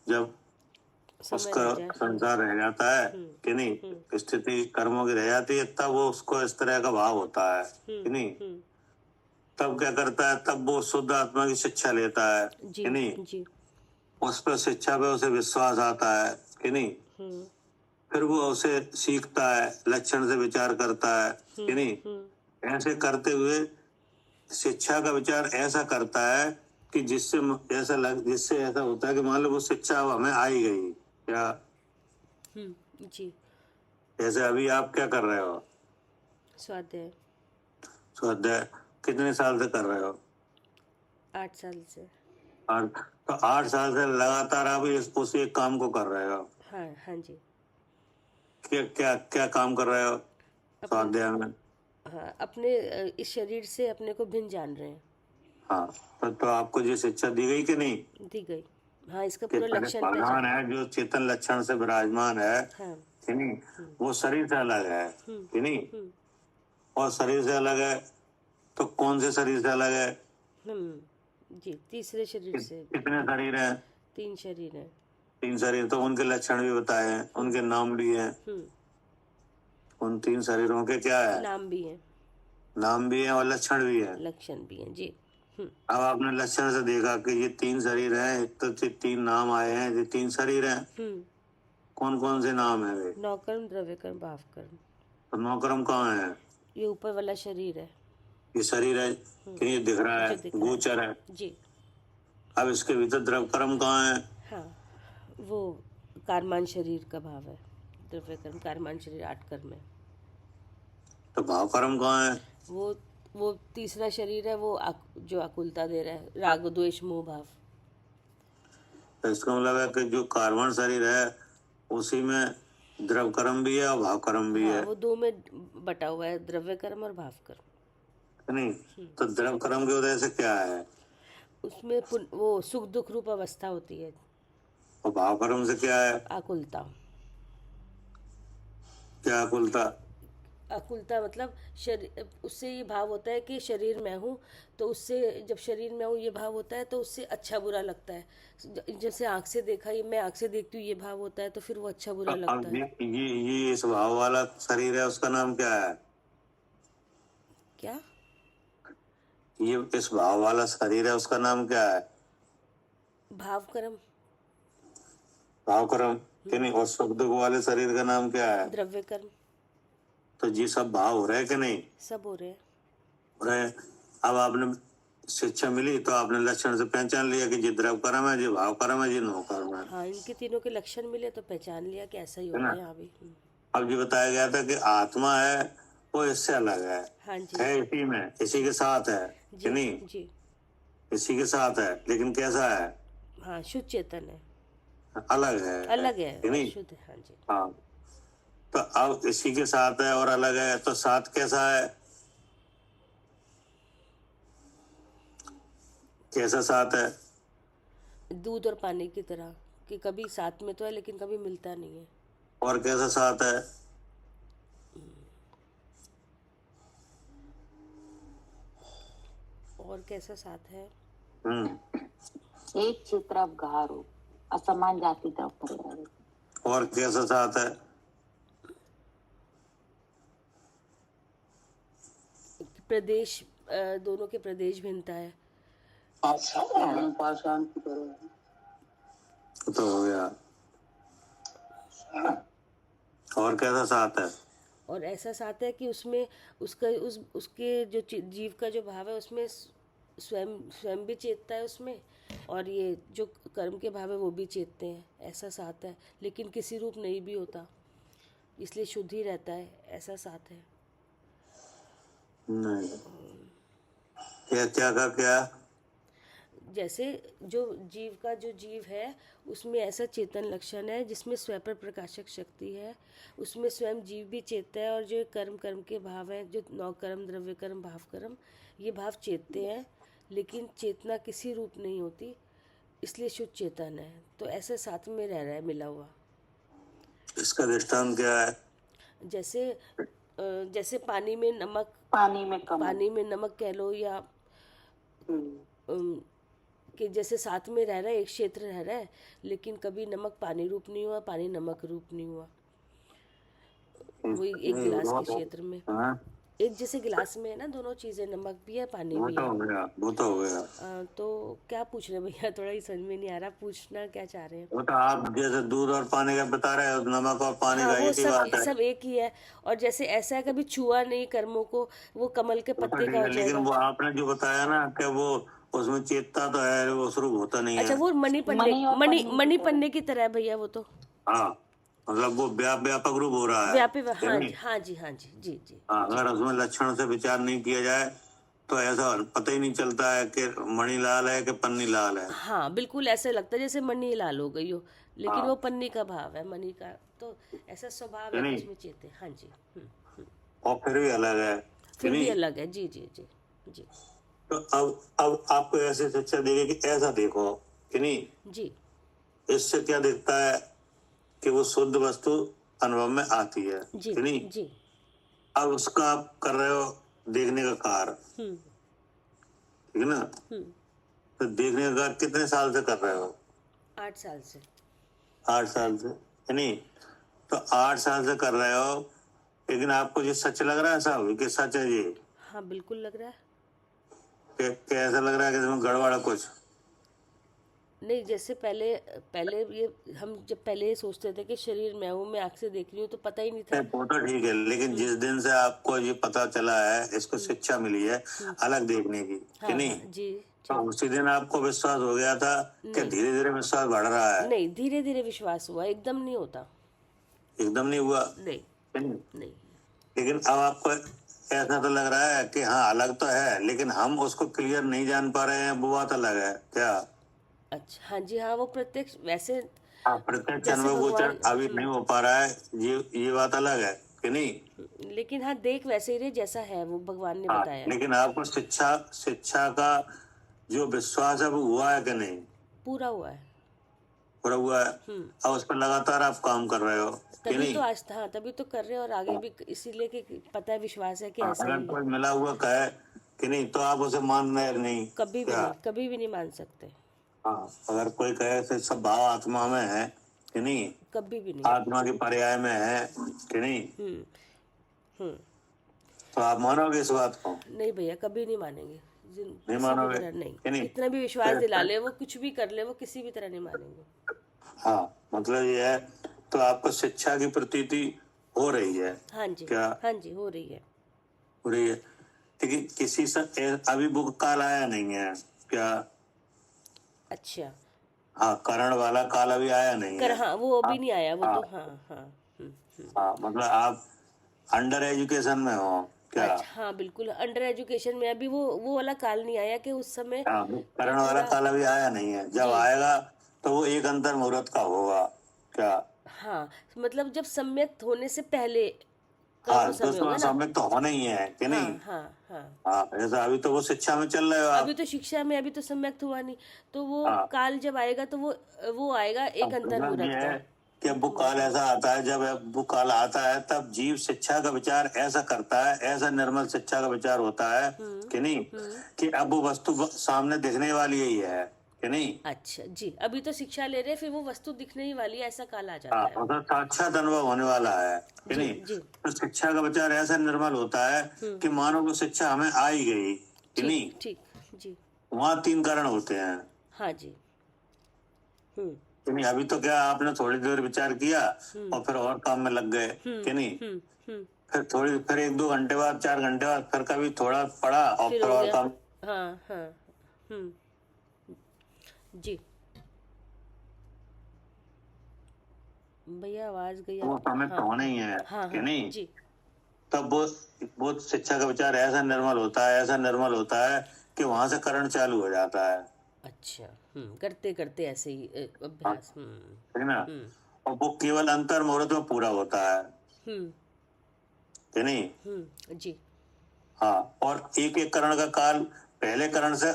जब समय उसका रह जाए। संसार रह जाता है, कि नहीं? स्थिति कर्मों की रह जाती है, तब वो उसको इस तरह का भाव होता है, कि नहीं? तब क्या करता है? तब वो शुद्ध आत्मा की शिक्षा लेता है, जी कि नहीं? जी, उस पर शिक्षा पे उसे विश्वास आता है, कि नहीं? फिर वो उसे सीखता है, लक्षण से विचार करता है, कि नहीं? ऐसे करते हुए शिक्षा का विचार ऐसा करता है कि जिससे ऐसा होता है कि मान लो वो शिक्षा अब हमें आई गई, क्या? जी, जैसे अभी आप क्या कर रहे हो? स्वाध्याय। स्वाध्याय कितने साल से कर रहे हो? 8 साल से। और तो 8 साल से लगातार आप उस एक काम को कर रहे हो। हाँ हाँ जी, क्या क्या क्या काम कर रहे हो स्वाध्याय में? हाँ, अपने इस शरीर से अपने को भिन्न जान रहे हैं। हाँ, तो आपको जो शिक्षा दी गई कि नहीं? दी गई। हाँ, इसका कि पूरा लक्षण भगवान पहचान। है जो चेतन लक्षण से विराजमान है हाँ। कि नहीं, वो शरीर से अलग है कि नहीं, हम्म और शरीर से अलग है तो कौन से शरीर से अलग है? जी, तीसरे शरीर से। कितने शरीर हैं? 3 शरीर है। 3 शरीर, तो उनके लक्षण भी बताए हैं, उनके नाम भी हैं। उन 3 शरीरों के क्या है? नाम भी है, नाम भी है और लक्षण भी है। लक्षण भी है जी। अब आपने लक्षण से देखा कि ये 3 शरीर हैं, तो 3 नाम आए हैं, ये 3 शरीर हैं। कौन कौन से नाम है वे? नौकर्म, द्रव्यकर्म, भावकर्म। तो नौकर्म कहाँ है? ये ऊपर वाला शरीर है ये शरीर है कि ये दिख रहा है, जो दिख रहा है। गोचर है। जी। अब इसके भीतर द्रव्यकर्म कहाँ है? हाँ, वो कारमान शरीर का भाव है। द्रव्यकर्म कारमान शरीर 8 कर्म है। तो भावकर्म कहाँ है? वो तीसरा शरीर है, वो जो आकुलता दे रहा है, राग द्वेष मोह भाव। तो इसका मतलब है कि जो कार्बन शरीर है उसी में द्रव्यकर्म भी है और भावकर्म भी हाँ, है, वो 2 में बटा हुआ है, द्रव्यकर्म और भावकर्म। नहीं? तो द्रव्यकर्म की वजह से क्या है? उसमें वो सुख दुख रूप अवस्था होती है। और भावकर्म से क्या है? आकुलता। क्या कुलता? आकुलता मतलब शरीर, उससे ये भाव होता है कि शरीर में हूँ, तो उससे जब शरीर में हूँ ये भाव होता है, तो उससे अच्छा बुरा लगता है। जैसे आँख से देखा, ये मैं आँख से देखती हूँ ये भाव होता है, तो फिर वो अच्छा बुरा लगता अब है। ये इस भाव वाला शरीर है, उसका नाम क्या है? क्या? ये इस भाव वाला शरीर है, उसका नाम क्या है? भावकर्म। भावकर्म कि नहीं? और सुख दुख वाले शरीर का नाम क्या है? द्रव्यकर्म। तो ये सब भाव हो रहे कि नहीं? सब हो रहे हैं। हो रहे। अब आपने शिक्षा मिली तो आपने लक्षण से पहचान लिया कि ये द्रव्यकर्म है, ये भावकर्म है, ये नौकर्म है। हाँ, इनके तीनों के लक्षण मिले तो पहचान लिया कि ऐसा ही होता है यहाँ भी। अब ये बताया गया था कि आत्मा है वो इससे अलग है। हाँ जी। है इसी में, इसी के साथ है कि नहीं? जी। इसी के साथ है, लेकिन कैसा है? हाँ, शुद्ध चेतन है। अलग है। अलग है कि नहीं? शुद्ध। हाँ जी। हाँ, तो अब इसी के साथ है और अलग है, तो साथ कैसा है? कैसा साथ है? दूध और पानी की तरह, कि कभी साथ में तो है लेकिन कभी मिलता नहीं है। और कैसा साथ है? और कैसा साथ है? एक चित्र गारो असमान जाति तरफ परिवार। और कैसा साथ है? प्रदेश, दोनों के प्रदेश भिन्नता है। पाषाण की तरह। तो हो गया। और कैसा साथ है? और ऐसा साथ है कि उसमें उसके जो जीव का जो भाव है उसमें स्वयं भी चेतता है उसमें, और ये जो कर्म के भाव है वो भी चेतते हैं। ऐसा साथ है, लेकिन किसी रूप नहीं भी होता, इसलिए शुद्ध ही रहता है। ऐसा साथ है। नहीं। क्या का क्या? जैसे जो जीव है उसमें ऐसा चेतन लक्षण है जिसमें स्वयं पर प्रकाशक शक्ति है, उसमें स्वयं जीव भी चेतता है, और जो कर्म के भाव हैं, जो 9 कर्म, द्रव्य कर्म, भाव कर्म, ये भाव चेतते हैं, लेकिन चेतना किसी रूप नहीं होती, इसलिए शुद्ध चेतन है। तो ऐसे साथ में रह रहा है मिला हुआ। इसका दृष्टांत क्या है? जैसे पानी में नमक कह लो, या कि जैसे साथ में रह रहा है, एक क्षेत्र रह रहा है, लेकिन कभी नमक पानी रूप नहीं हुआ, पानी नमक रूप नहीं हुआ। वही एक गिलास के क्षेत्र में, एक जैसे गिलास में है ना, दोनों चीजें, नमक भी है, पानी भी है। वो तो हो गया। तो क्या पूछ रहे हैं भैया? थोड़ा ही समझ में नहीं आ रहा, पूछना क्या चाह रहे हैं? वो तो आप जैसे दूध और पानी का बता रहे हो, नमक और पानी का एक ही बात है। सब एक ही है। और जैसे ऐसा है, कभी छुआ नहीं कर्मों को, वो कमल के पत्ते का हो लेकिन जाएगा। वो आपने जो बताया ना कि वो उसमें चेतता तो है, वो स्वरूप होता नहीं है। अच्छा, वो मणि पन्ने की तरह है भैया वो तो। हाँ, मतलब वो व्यापक रूप हो रहा है। हाँ जी। जी। अगर उसमें लक्षण से विचार नहीं किया जाए तो ऐसा पता ही नहीं चलता है कि मणि लाल है कि पन्नी लाल है। हाँ, बिल्कुल ऐसे लगता है जैसे मणि लाल हो गई हो, लेकिन वो पन्नी का भाव है, मणि का। तो ऐसा स्वभाव है उसमें चेते। हाँ जी। और फिर भी अलग है। फिर भी अलग है। जी। तो अब आपको ऐसे शिक्षा देगी कि ऐसा देखो कि नहीं, जी। इससे क्या दिखता है कि वो शुद्ध वस्तु अनुभव में आती है जी कि नहीं। जी। अब उसका आप कर रहे हो देखने का कार्य, हम्म ठीक है ना। हम्म। तो देखने का कार्य कितने साल से कर रहे हो? 8 साल से। 8 साल से, है नहीं। तो 8 साल से कर रहे हो, लेकिन आपको ये सच लग रहा है साहब कि सच है ये? हाँ बिल्कुल लग रहा है। कैसा लग रहा है कि इसमें गड़बड़ है कुछ? नहीं, जैसे पहले पहले ये हम जब पहले ये सोचते थे कि शरीर मैं हूँ, मैं आँख से देख रही हूँ, तो पता ही नहीं था। वो तो ठीक है, लेकिन जिस दिन से आपको ये पता चला है, इसको शिक्षा मिली है अलग देखने की, कि हाँ नहीं, हाँ जी तो जी। उसी दिन आपको विश्वास हो गया था कि नहीं धीरे धीरे विश्वास बढ़ रहा है? नहीं, धीरे धीरे विश्वास हुआ, एकदम नहीं होता। एकदम नहीं हुआ, नहीं है नहीं? नहीं। लेकिन अब आपको ऐसा तो लग रहा है कि हाँ अलग तो है, लेकिन हम उसको क्लियर नहीं जान पा रहे हैं, वो बात अलग है क्या? अच्छा हाँ जी हाँ, वो प्रत्यक्ष वैसे हाँ, प्रत्यक्ष जैसे अनुभव गोचर भगवान अभी नहीं हो पा रहा है, ये बात अलग है कि नहीं। लेकिन हाँ देख वैसे ही रहे जैसा है, वो भगवान ने हाँ, बताया। लेकिन आपको शिक्षा का जो विश्वास है वो हुआ है कि नहीं? पूरा हुआ है। पूरा हुआ है। अब उस पर लगातार आप काम कर रहे हो कि तभी नहीं। तो आज हाँ तभी तो कर रहे हैं, और आगे भी इसीलिए कि पता है, विश्वास है कि ऐसा अगर ही है। कोई मिला हुआ कहे कि नहीं तो आप उसे मान रहे नहीं कभी भी क्या? नहीं, कभी भी नहीं मान सकते। हाँ, अगर कोई कहे कि सब भाव आत्मा में है कि नहीं, कभी भी नहीं। आत्मा के पर्याय में है कि नहीं, हम्म। तो आप मानोगे इस बात को? नहीं भैया, कभी नहीं मानेंगे। नहीं किसी भी मानोगे तरह नहीं। कि नहीं? कितना भी विश्वास दिला ले, वो कुछ भी कर ले, वो किसी भी तरह नहीं मानेंगे। हाँ, मतलब ये है, तो आपको शिक्षा की प्रतीति हो रही है हाँ जी क्या? हाँ जी, हो रही है। हो रही है, लेकिन किसी से अभी बुक काल आया नहीं है क्या? अच्छा। हाँ, करण वाला काल अभी आया नहीं कर है। हाँ, वो अभी नहीं आया, वो हाँ, तो हाँ हाँ। हाँ, मतलब आप अंडर एजुकेशन में हो क्या? अच्छा हाँ बिल्कुल, अंडर एजुकेशन में अभी वो वाला काल नहीं आया कि उस समय हाँ, तो करण वाला पूरा। काल अभी आया नहीं है, जब जी आएगा तो वो एक अंतर मुहूर्त का होगा क्या? हाँ, मतलब जब सम्यक होने से पहले का हाँ, वो तो समय होगा उसमें ना। सम्यक तो होना ही है कि नहीं। हाँ हाँ हाँ। हाँ, जैसा अभी तो वो शिक्षा में चल रहे हो आप। अभी तो शिक्षा में, अभी तो सम्यक हुआ नहीं, तो वो हाँ, काल जब आएगा तो वो आएगा एक अंतर मतलब ये मुहूर्त है का। कि वो काल ऐसा आता है, जब वो काल आता है तब जीव शिक्षा का विचार ऐसा करता है, ऐसा निर्मल शिक्षा का विचार होता है कि नहीं, कि अब वो वस्तु सामने दिखने वाली ही है कि नहीं। अच्छा जी, अभी तो शिक्षा ले रहे, फिर वो वस्तु दिखने ही वाली है, ऐसा काल आ हाँ, जाता है। मतलब साक्षात अनुभव होने वाला है कि जी नहीं। जी। तो शिक्षा का विचार ऐसा निर्मल होता है कि मानो वो शिक्षा हमें आ ही गई कि नहीं। ठीक ठीक जी। वहाँ 3 कारण होते हैं हाँ जी। कि नहीं। अभी तो क्या आपने थोड़ी देर विचार किया और फिर और काम में लग गए कि नहीं। हम्म। फिर 1-2 घंटे बाद, 4 घंटे बाद फिर कभी थोड़ा पढ़ा और फिर फिर हो और गया। काम। हाँ हाँ। जी भैया, आवाज गई वो आपकी। समय तो होना ही है हाँ कि हाँ नहीं। जी। तब वो शिक्षा का विचार ऐसा निर्मल होता है, ऐसा निर्मल होता है कि वहां से करण चालू हो जाता है, अच्छा करते करते ऐसे ही अभ्यास। है ना। और वो केवल अंतर मुहूर्त में पूरा होता है कि नहीं। जी। हाँ, और एक एक करण का काल पहले करण से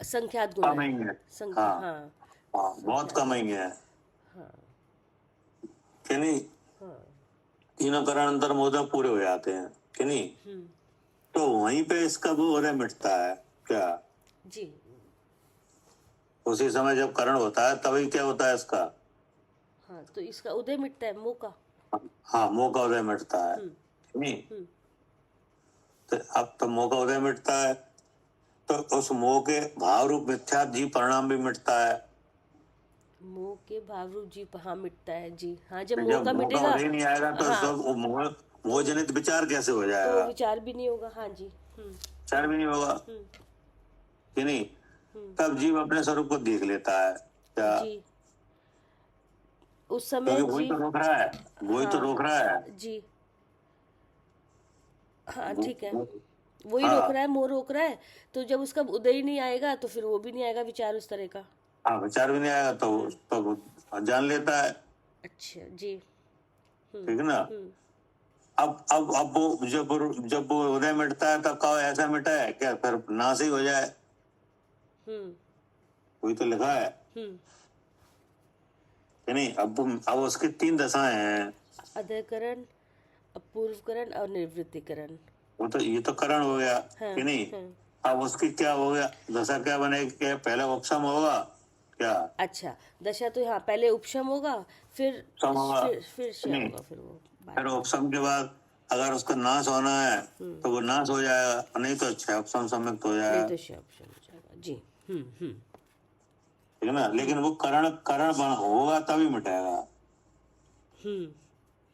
संख्यात गुण कम है। ही है। संख्या हाँ, हाँ। हाँ, बहुत कम ही है कि नहीं। तीनों करण अंतर मुहूर्त में पूरे हो जाते हैं कि नहीं। तो वहीं पे इसका वो उदय मिटता है क्या? जी। उसी समय जब करण होता है तभी क्या होता है इसका? हाँ, तो इसका उदय मिटता है, मौका। हाँ, मोह का उदय मिटता है नहीं। तो अब तो मोह का उदय मिटता है, तो उस मोह के भाव रूप मिथ्या जीव परिणाम भी मिटता है। मोह के भाव रूप जी हाँ मिटता है जी हाँ, जब जब मोह का मोह का मिटेगा। उदय नहीं आएगा तो हाँ, सब मोह जनित विचार कैसे हो तो जाएगा? विचार भी नहीं होगा। हाँ जी। विचार भी नहीं होगा कि नहीं। तब जीव अपने स्वरूप को देख लेता है क्या? जी, उस समय क्योंकि वही जी। तो रोक रहा है, वही तो रोक रहा है जी हाँ ठीक है, वो- वही रोक हाँ, रहा है, मोह रोक रहा है। तो जब उसका उदय ही नहीं आएगा तो फिर वो भी नहीं आएगा विचार उस तरह का। हाँ, विचार भी नहीं आएगा तो वो जान लेता है, अच्छा जी। ठीक है ना। अब वो जब वो उदय मिटता है तब कहो ऐसा मिटा है क्या फिर नाश ही हो जाए? हम्म वही तो लिखा है। है नहीं। अब उसकी 3 दशाएं हैं। अधःकरण, अपूर्वकरण और निवृत्तिकरण। वो तो ये तो करण हो गया, हाँ, कि नहीं। हाँ। अब उसकी क्या हो गया, दशा क्या बनेगी, क्या पहले उपशम होगा क्या। अच्छा, दशा तो हाँ पहले उपशम होगा, फिर उपशम होगा, फिर कि नहीं। होगा, फिर वो फिर उपशम के बाद अगर उसका नाश होना है तो वो नाश हो जाएगा, नहीं तो अच्छा उपशम सम्यक्त हो नहीं जाएगा, तो उपशम हो जाएगा। जी। ठीक है ना। लेकिन वो करण करण होगा तभी मिटेगा।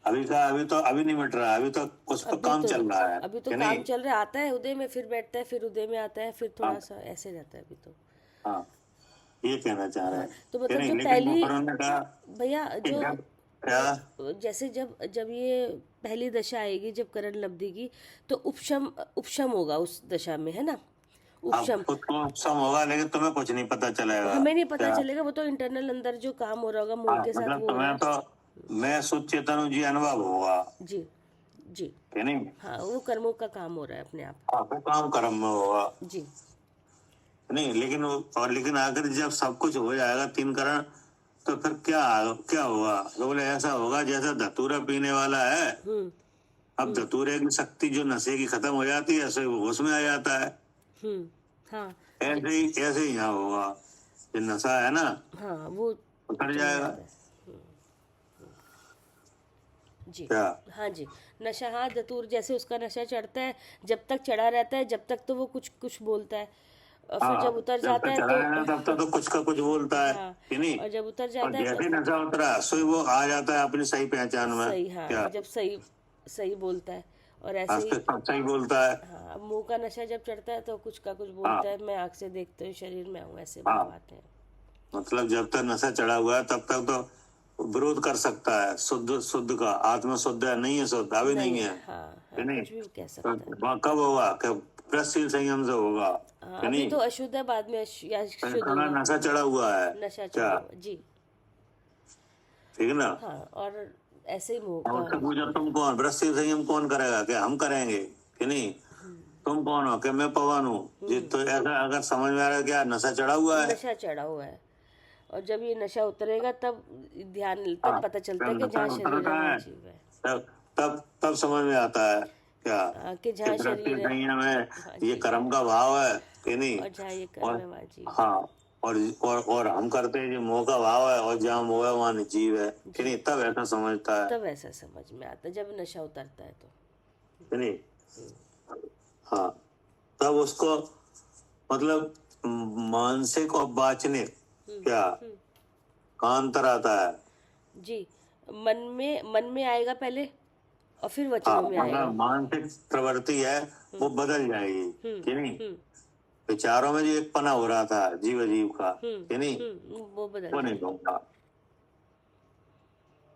अभी नहीं मिट रहा, अभी तो उस पर काम चल रहा है, अभी तो कि काम नहीं। चल रहा है, आता है उदय में, फिर बैठता है, फिर उदय में आता है, फिर थोड़ा हाँ। सा ऐसे रहता है अभी तो। हाँ, ये कहना चाह रहे हाँ, हैं, तो कि मतलब नहीं। जो लेकिन वो पहली, उन्होंने कहा भैया कि जो क्या जैसे जब जब ये पहली दशा आएगी, जब करण लब्धि की, तो उपशम उपशम होगा उस दशा में, है ना। उपशम आपको तो उपशम होगा, लेकिन तुम्हें कुछ नहीं पता चलेगा हमें नहीं पता क्या। चलेगा, वो तो इंटरनल अंदर जो काम हो रहा होगा मोह हाँ, के साथ मतलब वो हो रहा तुम्हें है। तो मैं शुद्ध चेतन हूँ जी अनुभव होगा, जी, जी। कि नहीं। हाँ, वो कर्मों का काम हो रहा है अपने आप। आपको काम कर्म में होगा, जी। नहीं। लेकिन आखिर जब सब कुछ हो जाएगा 3 करण, तो फिर क्या क्या होगा, तो बोले ऐसा होगा जैसा धतूरा पीने वाला है। अब धतूरे की शक्ति जो नशे की खत्म हो जाती है, ऐसे वो होश में आ जाता है। हाँ, ऐसे ही यहाँ होगा, ये नशा है ना, हाँ, वो उतर चल जाएगा जाता है। जी। क्या। हाँ जी। नशा, हाँ, धतूर जैसे उसका नशा चढ़ता है, जब तक चढ़ा रहता है, जब तक तो वो कुछ कुछ बोलता है, और फिर हाँ, जब उतर जब जाता तक है चला तो रहना तब तक तो कुछ का कुछ बोलता है, हाँ, कि नहीं। और जब उतर और जाता है जैसे ही तब नशा उतरा सो वो आ जाता है अपनी सही पहचान में, सही, हाँ, क्या। जब सही सही बोलता है, और ऐसे आज ही। तक सब सही बोलता है। हाँ, अब मुंह का नशा जब चढ़ता है तो कुछ का कुछ हाँ, बोलता है, मैं आँख से देखते हुए शरीर में हूँ, ऐसे हाँ, भाव आते हैं। मतलब जब तक नशा चढ़ा हुआ है तब तक तो विरोध कर सकता है शुद्ध का। आत्मा शुद्ध है, नहीं है शुद्ध, अभी नहीं है, हाँ, कि हाँ, नहीं। कुछ भी कह तो सकता है। वहाँ कब होगा कि प्रशील संयम से होगा, हाँ, कि अभी नहीं। तो अशुद्ध है, बाद में या तो शुद्ध खाना होगा। नशा चढ़ा हुआ है नशा क्या, चढ़ा हुआ, जी। ठीक है ना। हाँ, और ऐसे ही मुंह और का। उससे पूछो तुम कौन, प्रशील संयम कौन करेगा, कि हम करेंगे, कि नहीं। तुम कौन हो, कि मैं पवन हूँ जी। तो ऐसा अगर समझ में आ रहा है क्या नशा चढ़ा हुआ है। नशा चढ़ा हुआ है, और जब ये नशा उतरेगा तब ध्यान, तब हाँ, पता चलता है जब कि नशा जहाँ शरीर उतरता है वहाँ है जीव है। तब समझ में आता है क्या, कि कि जहाँ प्रत्येक शरीर है, संयम है, हाँ ये जी, कर्म का भाव है, कि नहीं। और जहाँ ये कर्म और है वहाँ जीव है। हाँ, और हम करते हैं जो मोह का भाव है, और जहाँ मोह है वहाँ जीव है, कि नहीं। तब ऐसा समझता है, तब ऐसा समझ में आता है जब नशा उतरता है तो। कि नहीं। हाँ, तब उसको मतलब मानसिक और वाचनिक क्या का अंतर आता है। जी, मन में आएगा पहले, और फिर हाँ, वचनों में आएगा। मतलब मानसिक प्रवृत्ति है वो बदल जाएगी, कि नहीं। विचारों में जो एक पना हो रहा था जीव का, कि नहीं, वो बदल वो नहीं जाएगा। होगा।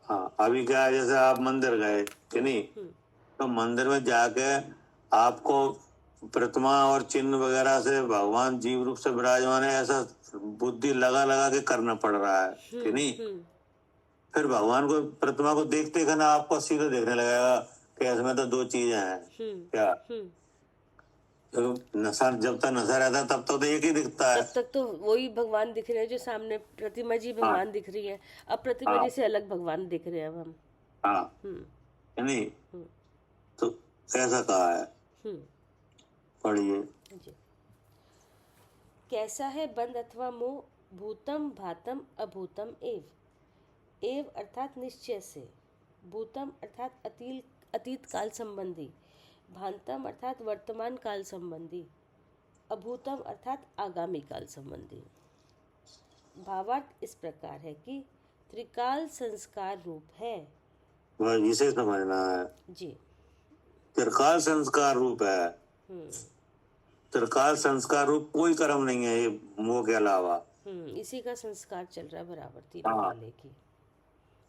हाँ, अभी क्या है, जैसे आप मंदिर गए, कि नहीं, तो मंदिर में जाके आपको प्रतिमा और चिन्ह वगैरह से भगवान जीव रूप से विराजमान है ऐसा बुद्धि लगा लगा के करना पड़ रहा है, कि नहीं। फिर भगवान को, प्रतिमा को देखते ना आपको सीधे देखने लगेगा कि इसमें तो 2 चीजें हैं क्या। तो नशा, जब तक नशा रहता है तब तक तो एक ही दिखता है। तब तक तो वही भगवान दिख रहे हैं जो सामने प्रतिमा जी भगवान हाँ, दिख रही है। अब प्रतिमा हाँ, जी से अलग भगवान दिख रहे हैं अब हम। हाँ, हम्म, कि नहीं। तो कैसा कहा है, पढ़िए। जी। कैसा है बंध अथवा मोह, भूतम भातम अभूतम एव अर्थात निश्चय से, भूतम अर्थात अतीत काल संबंधी, भांतम अर्थात वर्तमान काल संबंधी, अभूतम अर्थात आगामी काल संबंधी। भावार्थ इस प्रकार है कि त्रिकाल संस्कार रूप है। बस इसे समझना है, जी। त्रिकाल संस्कार रूप है। त्रिकाल संस्कार रूप कोई कर्म नहीं है ये मोह के अलावा। इसी का संस्कार चल रहा है बराबर, तीनों हाँ, वाले की।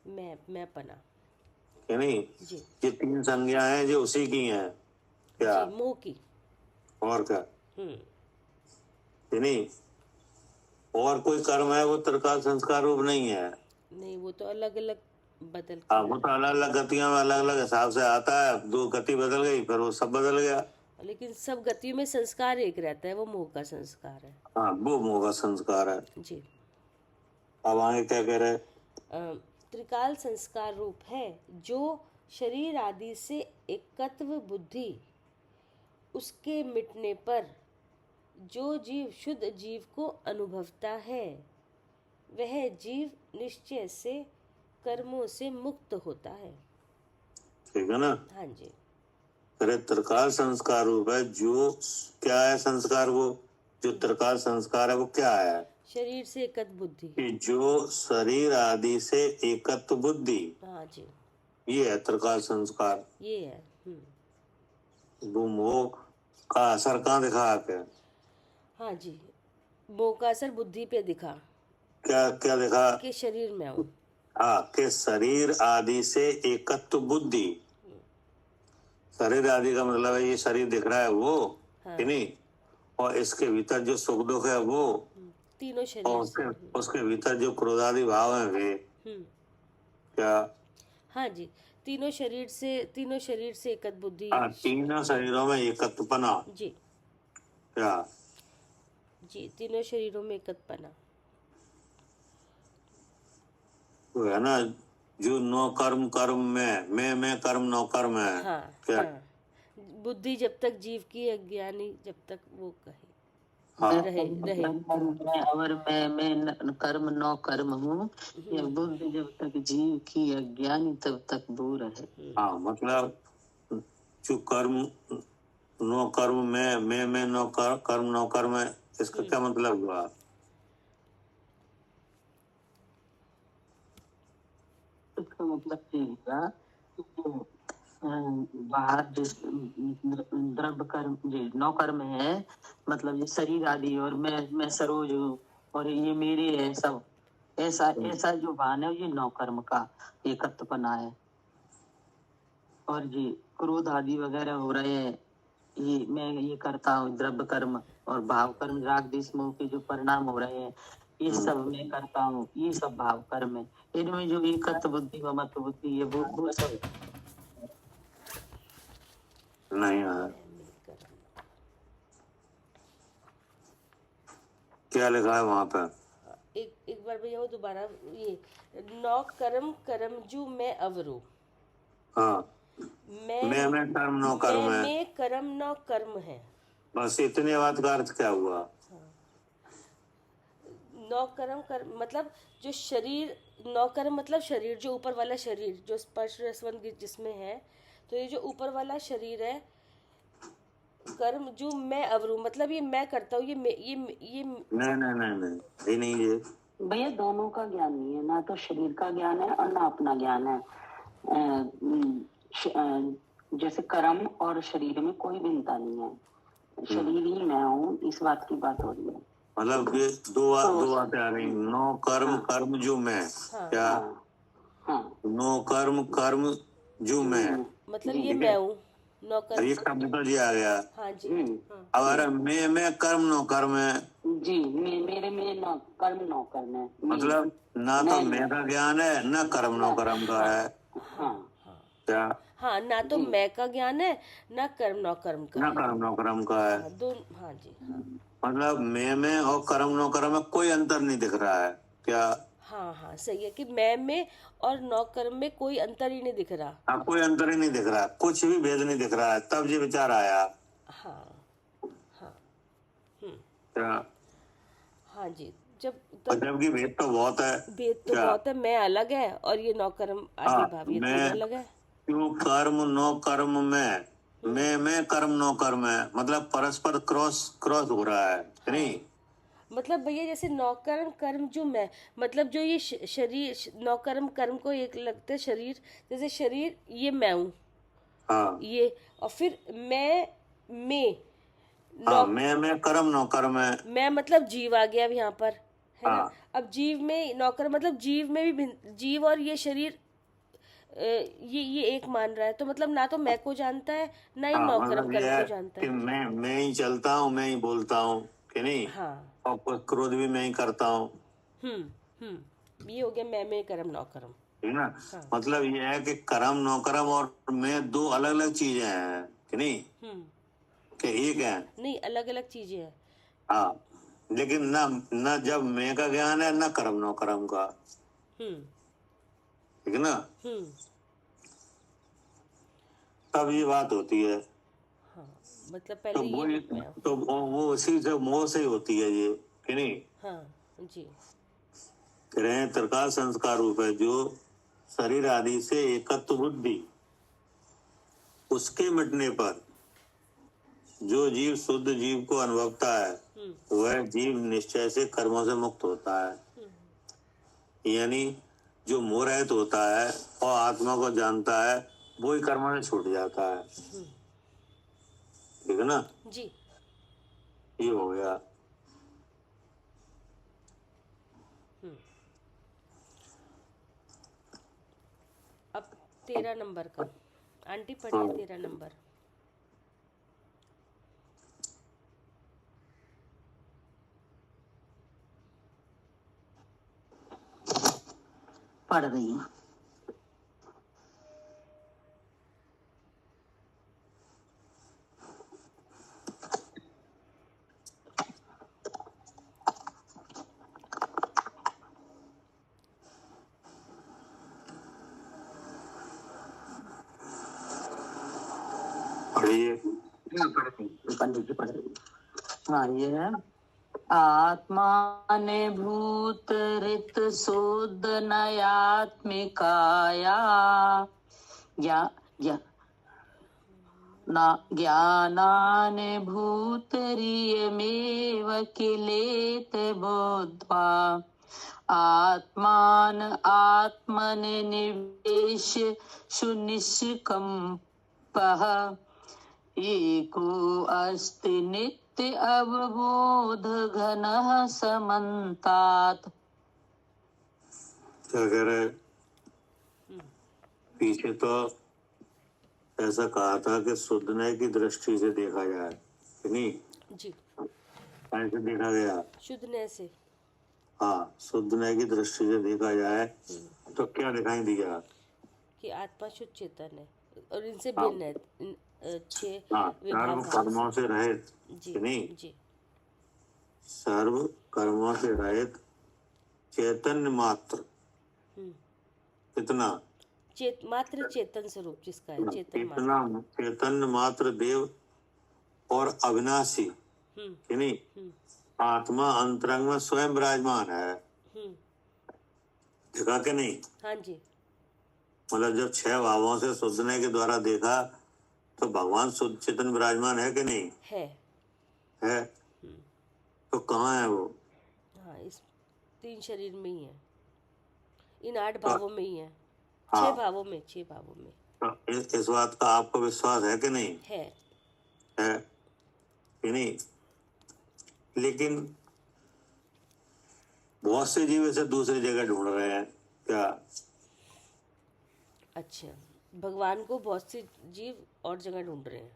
मैं पना, कि नहीं। जी, ये 3 संज्ञाएं हैं जो उसी की हैं क्या, जी, मोह की। और क्या, हम्म, कि नहीं। और कोई कर्म है वो त्रिकाल संस्कार रूप नहीं है। नहीं, वो तो अलग अलग बदल हाँ, के वो तो अलग अलग गतियों में अलग अलग हिसाब से आता है। 2 गति बदल गई फिर वो सब बदल गया। लेकिन सब गतियों में संस्कार एक रहता है, वो मोह का संस्कार है। हाँ, वो मोह का संस्कार है। जी। अब आगे क्या कह रहे हैं, त्रिकाल संस्कार रूप है, जो शरीर आदि से एकत्व बुद्धि उसके मिटने पर जो जीव शुद्ध जीव को अनुभवता है, वह जीव निश्चय से कर्मों से मुक्त होता है। ठीक है ना। हाँ जी। अरे त्रिकाल संस्कार रूप है, जो क्या है संस्कार, वो जो त्रिकाल संस्कार है वो क्या है? शरीर से एकत्व बुद्धि। कि जो शरीर आदि से एकत्व बुद्धि, हाँ जी, ये है त्रिकाल संस्कार। ये है। वो मोह का असर कहाँ दिखा के? हाँ जी, मोह का असर बुद्धि पे दिखा क्या क्या दिखा? कि शरीर में हूँ। हाँ, कि शरीर आदि से एकत्व बुद्धि। शरीर आदि का मतलब है ये शरीर दिख रहा है वो, हाँ। कि नहीं, और इसके भीतर जो सुख दुख है वो, तीनों और शरीर से। उसके भीतर जो क्रोधादि भाव है वे क्या? हाँ जी, तीनों शरीर से एकत्व बुद्धि। हाँ, तीनों शरीरों में एकत्वपना। जी क्या? जी, तीनों शरीरों में एकत्वपना। वो है ना, जो नौ कर्म कर्म में मैं कर्म नौ कर्म है। हाँ क्या? हाँ, बुद्धि जब तक जीव की अज्ञानी, जब तक वो कहे हाँ। रहे रहे। मैं और मैं कर्म नौ कर्म हूँ, यह बुद्धि जब तक जीव की अज्ञानी तब तक वो रहे। हाँ, मतलब जो कर्म नौ कर्म में नौ कर्म नौ कर्म है, इसका क्या मतलब हुआ? इसका मतलब ये हुआ कि जो बाहर जिस द्रव्य कर्म जी नौ कर्म है, मतलब ये शरीर आदि, और मैं सरोज हूँ और ये मेरे है सब, ऐसा ऐसा जो भान है ये नौ कर्म का एकत्वपना है। और ये क्रोध आदि वगैरह हो रहे हैं, ये मैं ये करता हूँ द्रव्य कर्म, और भाव कर्म राग द्वेष मोह के जो परिणाम हो रहे हैं ये सब मैं करता हूँ, ये सब भाव कर्म है। इनमें जो एकत्व बुद्धि ममत्व बुद्धि ये वो सब नहीं है। क्या लिखा है वहां पे? एक बार भैया वो दोबारा, ये नौ कर्म कर्मजू मैं अवरो। हाँ, मैं कर्म नौ कर्म है। मैं कर्म नौ कर्म है। बस इतने बात का अर्थ क्या हुआ? नौ कर्म मतलब जो शरीर, नौ कर्म मतलब शरीर, जो ऊपर वाला शरीर जो स्पर्श रसवन जिसमें है, तो ये जो ऊपर वाला शरीर है, कर्म जो मैं अवरू मतलब ये मैं करता हूँ, ये नहीं ये भैया दोनों का ज्ञान नहीं है, ना तो शरीर का ज्ञान है और ना अपना ज्ञान है। जैसे कर्म और शरीर में कोई भिन्नता नहीं है, शरीर ही मैं हूँ, इस बात की बात हो रही है। मतलब ये दो बातें आ रही, नो कर्म कर्म जो मैं। क्या? नो कर्म कर्म जो मैं, मतलब ये मैं हूँ नौ कर्म। ये शब्द तो जी आ गया। हाँ जी। अब अरे मैं कर्म नो कर्म है जी, मेरे में नौ कर्म है, मतलब ना तो मैं का ज्ञान है ना कर्म नो कर्म का है। क्या? हाँ, ना तो मैं का ज्ञान है ना कर्म नौ कर्म का, ना कर्म नो कर्म का है। दोनों। हाँ जी। हाँ, मतलब मैं में और कर्म नो कर्म में कोई अंतर नहीं दिख रहा है। क्या? हाँ हाँ, सही है कि मैं में और नौ कर्म में कोई अंतर ही नहीं दिख रहा। हाँ, कोई अंतर ही नहीं दिख रहा, कुछ भी भेद नहीं दिख रहा है, तब ये विचार आया। हाँ हाँ। क्या? हाँ जी, जबकि भेद तो बहुत है। भेद तो बहुत है, मैं अलग है और ये नौ कर्म आदि भाव ये तीन अलग है। क्यों कर्म नो कर्म में मैं कर्म नो कर्म है, मतलब परस्पर क्रॉस हो रहा है, नहीं? मतलब भैया जैसे नौकर्म कर्म जो मैं, मतलब जो ये शरीर नौकर्म कर्म को एक लगता है शरीर, जैसे शरीर ये मैं हूँ। हाँ, ये, और फिर मैं हाँ, मैं कर्म नो कर्म है। मैं मतलब जीव आ गया अब यहाँ पर, है ना। अब जीव में नौकर मतलब जीव में भी जीव और ये शरीर ये एक मान रहा है, तो मतलब ना तो मैं को जानता है ना ही नौकर्म मतलब कर्म को जानता है। मैं ही चलता हूँ, मैं ही बोलता हूँ, कि नहीं? हाँ। और क्रोध भी मैं ही करता हूँ। ये हो गया मैं कर्म नौकर्म, ठीक ना। मतलब ये है कि कर्म नौकरम और मैं दो अलग अलग चीजें हैं, कि नहीं? कि एक है? नहीं, अलग अलग चीजें हैं। हाँ, लेकिन ना जब मैं का ज्ञान है ना कर्म नौकरम का। ठीक है ना, तब ये बात होती है। हाँ, मतलब तो पहले वो ये बताया। तो वो उसी से मोह से ही होती है ये, कि नहीं। हाँ जी। कह रहे हैं त्रिकाल संस्कार रूप है जो शरीर आदि से एकत्व बुद्धि, उसके मिटने पर जो जीव शुद्ध जीव को अनुभवता है वह जीव निश्चय से कर्मों से मुक्त होता है। यानी जो मोह रहित होता है और आत्मा को जानता है वो ही कर्मों से छूट जाता है। ठीक है ना जी। ये हो गया। अब 13 नंबर का आंटी पढ़िए। 13 नंबर। पढ़ रही हूँ। पढ़िए। पंडित जी पढ़ रही हूँ। हाँ ये है, आत्माने भूत रित शुद्ध नयात्मिकाया ज्ञानाने भूतरियमेव किलेत बोध्वा आत्मान आत्मने निवेश सुनिष्कम्पः एको अस्ति नित्य अवबोध घनः समन्तात्। क्या कह रहे, पीछे तो ऐसा कहा था कि शुद्धने की दृष्टि से देखा जाए, कि नहीं जी। कैसे देखा गया? शुद्धने से। हाँ, शुद्धने की दृष्टि से देखा जाए तो क्या दिखाई दिया कि आत्मा शुद्ध चेतन है और इनसे भिन्न है। 6 हाँ, सर्व कर्मों से रहित, जी कि नहीं जी। सर्व कर्मों से रहित चैतन्य मात्र, कितना मात्र चेतन स्वरूप जिसका है, चेतन मात्र। इतना चैतन्य मात्र देव और अविनाशी, कि नहीं आत्मा अंतरंग में स्वयं विराजमान है। देखा कि नहीं? हाँ जी। मतलब जब 6 भावों से शुद्धने के द्वारा देखा तो भगवान शुद्ध चेतन विराजमान है कि नहीं है? तो कहाँ है वो? हाँ, इस 3 शरीर में ही है, इन 8 भावों में ही है। हाँ। 6 भावों में। तो इस बात का आपको विश्वास है कि नहीं है कि नहीं? लेकिन बहुत से जीव ऐसे दूसरी जगह ढूंढ रहे हैं क्या? अच्छा, भगवान को बहुत से जीव और जगह ढूंढ रहे हैं।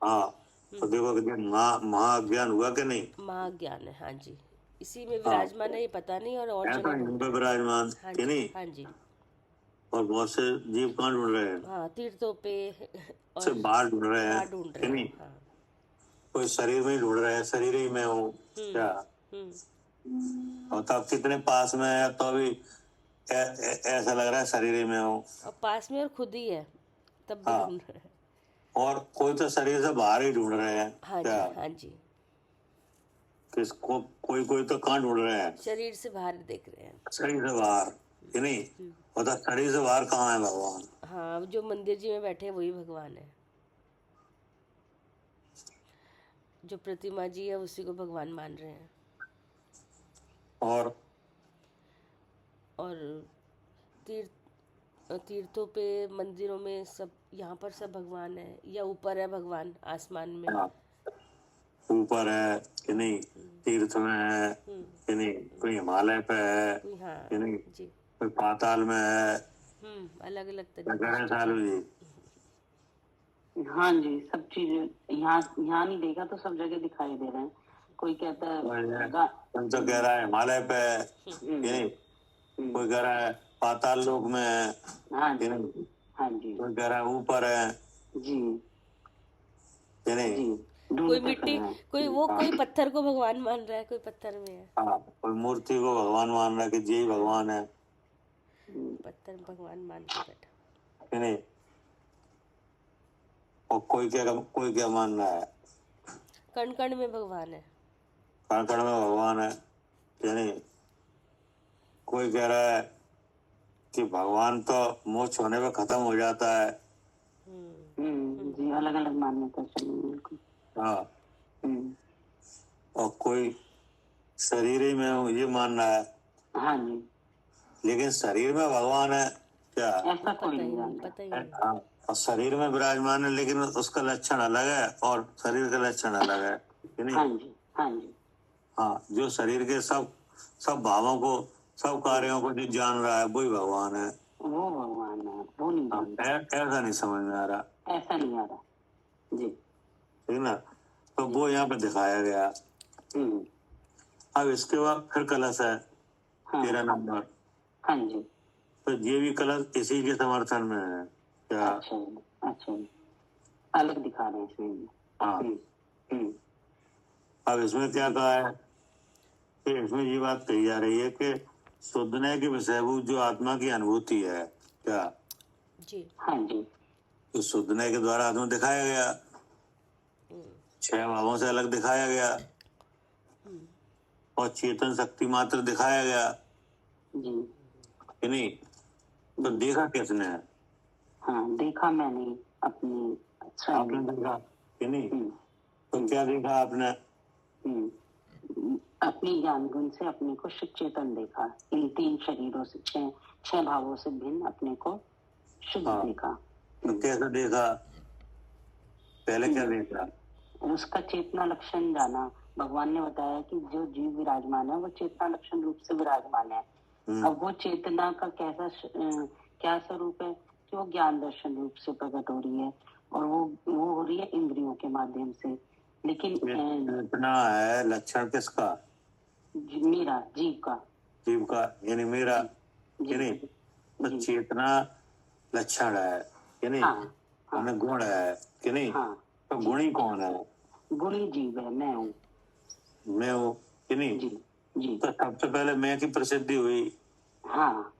हाँ, तो देखो कि महाअज्ञान हुआ कि नहीं? महाज्ञान है, हाँ जी। इसी में विराजमान है, ये पता नहीं, और है जगह तो ढूंढ पे विराजमान, हाँ कि जी, नहीं? हाँ जी। और बहुत से जीव कहाँ ढूंढ रहे हैं? हाँ, तीर्थों पे से और बाहर ढूंढ रहे बाहर हैं, ढूंढ कि रहे नहीं? हैं। हाँ। कोई शरीर में ही ढूंढ रहे हैं, शरीर ही में हूँ क्या? और तब कितने पास में है तो भी ऐसा लग रहा है शरीर ही में हूँ। और पास में और खुद ही है तब भी हाँ। ढूंढ रहे हैं। और कोई तो शरीर से बाहर ही ढूंढ रहे हैं हाँ क्या? जी, हाँ जी। किसको? कोई तो कहाँ ढूंढ रहे हैं? शरीर से बाहर देख रहे हैं। शरीर से बाहर, कि नहीं? और तो शरीर से बाहर कहाँ है भगवान? हाँ, जो मंदिर जी में बैठे हैं वही भगवान है। जो प्रतिमा जी है उसी को भगवान मान रहे हैं। और तीर्थों पे, मंदिरों में, सब यहाँ पर सब भगवान है, या ऊपर है भगवान आसमान में। हाँ, ऊपर है कि नहीं? तीर्थ में है कि नहीं? कोई हिमालय पे है कोई, हाँ कि नहीं? जी। कोई पाताल में है। अलग अलग क्या कह रहे हैं तरीके सालू जी? हाँ जी, सब चीजें यहाँ नहीं देखा तो सब जगह दिखाई दे रहे हैं। कोई कहता है कोई तो कह रहा है हिमालय पे है, कि नहीं? कोई कह रहा है पाताल लोक में है, हाँ कि जी, नहीं? हाँ जी कोई कह रहा है ऊपर है, जी कि नहीं? जी। कोई ढूंढते मिट्टी, फिर हैं। कोई पत्थर को भगवान मान रहा है, कोई पत्थर में है। हाँ, कोई मूर्ति को भगवान मान रहा है कि यही भगवान है। पत्थर भगवान मान के बैठा। कि नहीं? और कोई क्या मान रहा है? कण कण में भगवान है। कण कण में भगवान है, कि नहीं? कोई कह रहा है कि भगवान तो मोक्ष होने पे खत्म हो जाता है। जी, अलग अलग मान्यता चली है बिल्कुल। हाँ, हम्म, और कोई शरीर ही में हूँ ये मान रहा है, हाँ जी, लेकिन शरीर में भगवान है क्या? ऐसा कोई नहीं जानता। पता ही नहीं। हाँ, और शरीर में विराजमान है, लेकिन उसका लक्षण अलग है और शरीर का लक्षण अलग है, कि नहीं? हाँ जी, हाँ जी, हाँ, जो शरीर के सब भावों को, सब कार्यों को जो जान रहा है वही भगवान है। वो भगवान है, वो नहीं हाँ, जानता। ऐसा नहीं समझ में आ रहा, ऐसा नहीं आ रहा जी। ठीक ना? तो वो यहाँ पे दिखाया गया। हम्म, अब इसके बाद फिर कलश है, हाँ 13 नंबर। हाँ जी, तो ये भी कलश इसी के समर्थन में है क्या? अच्छा जी, अच्छा जी, अलग दिखा रहे हैं इसमें भी। हाँ, हम्म, अब इसमें क्या कहा है कि इसमें ये बात कही जा रही है कि शुद्धने की विषयभूत जो आत्मा की अनुभूति है क्या, जी। हाँ जी, तो शुद्धने के द्वारा आत्मा दिखाया गया, 6 भावों से अलग दिखाया गया, और चेतन शक्ति मात्र दिखाया गया, जी, कि नहीं? तो देखा किसने है? हाँ, देखा मैंने अपनी आपने देखा, कि नहीं? तो क्या देखा आपने? अपनी ज्ञान गुण से अपने को शुद्ध चेतन देखा। इन 3 शरीरों से 6 भावों से भिन्न अपने को शुद्ध हाँ। देखा। तो कैसे देखा? पहले क्या देखा? उसका चेतना लक्षण जाना। भगवान ने बताया कि जो जीव विराजमान है वो चेतना लक्षण रूप से विराजमान है। अब वो चेतना का क्या स्वरूप है कि वो ज्ञान दर्शन रूप से प्रकट हो रही है, और वो हो रही है इंद्रियों के माध्यम से। लेकिन चेतना है लक्षण किसका? मेरा जीव का, जीव का, यानी मेरा, कि नहीं? तो जी, चेतना लक्षण है, कि नहीं? हाँ, हमें गुण है, कि नहीं? हाँ, तो गुणी कौन है? गुणी जीव है, मैं हूँ। मैं हूँ, कि नहीं? जी, जी, तो सबसे पहले मैं की प्रसिद्धि हुई, हाँ,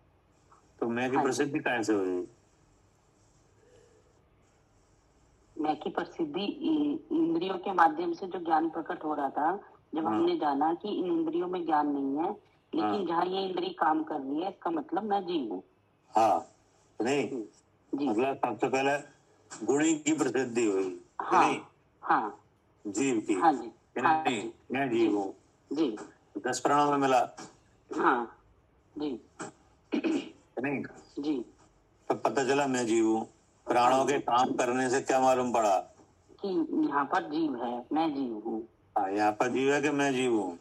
तो मैं की हाँ जी। प्रसिद्धि कैसे हुई? मैं की प्रसिद्धि इंद्रियों के माध्यम से जो ज्ञान प्रकट हो रहा था, जब हमने जाना कि इन इंद्रियों में ज्ञान नहीं है, लेकिन जहाँ ये इंद्री काम कर रही है, इसका मतलब मैं जीव हूँ। हाँ, नहीं? जी, मतलब सबसे पहले गुणी की प्रसिद्धि हुई, कि हाँ, नहीं? हाँ, जीव की, हाँ जी, कि हाँ नहीं? जी, मैं जीव हूँ, जी, 10 प्राणों में मिला, हाँ, जी, कि नहीं? जी, तो पता चला मैं जीव हूँ। प्राणों के काम करने से क्या मालूम पड़ा? कि यहाँ पर जीव है, मैं जीव हूँ। हाँ, यहाँ पर जीव है कि मैं जीव हूँ?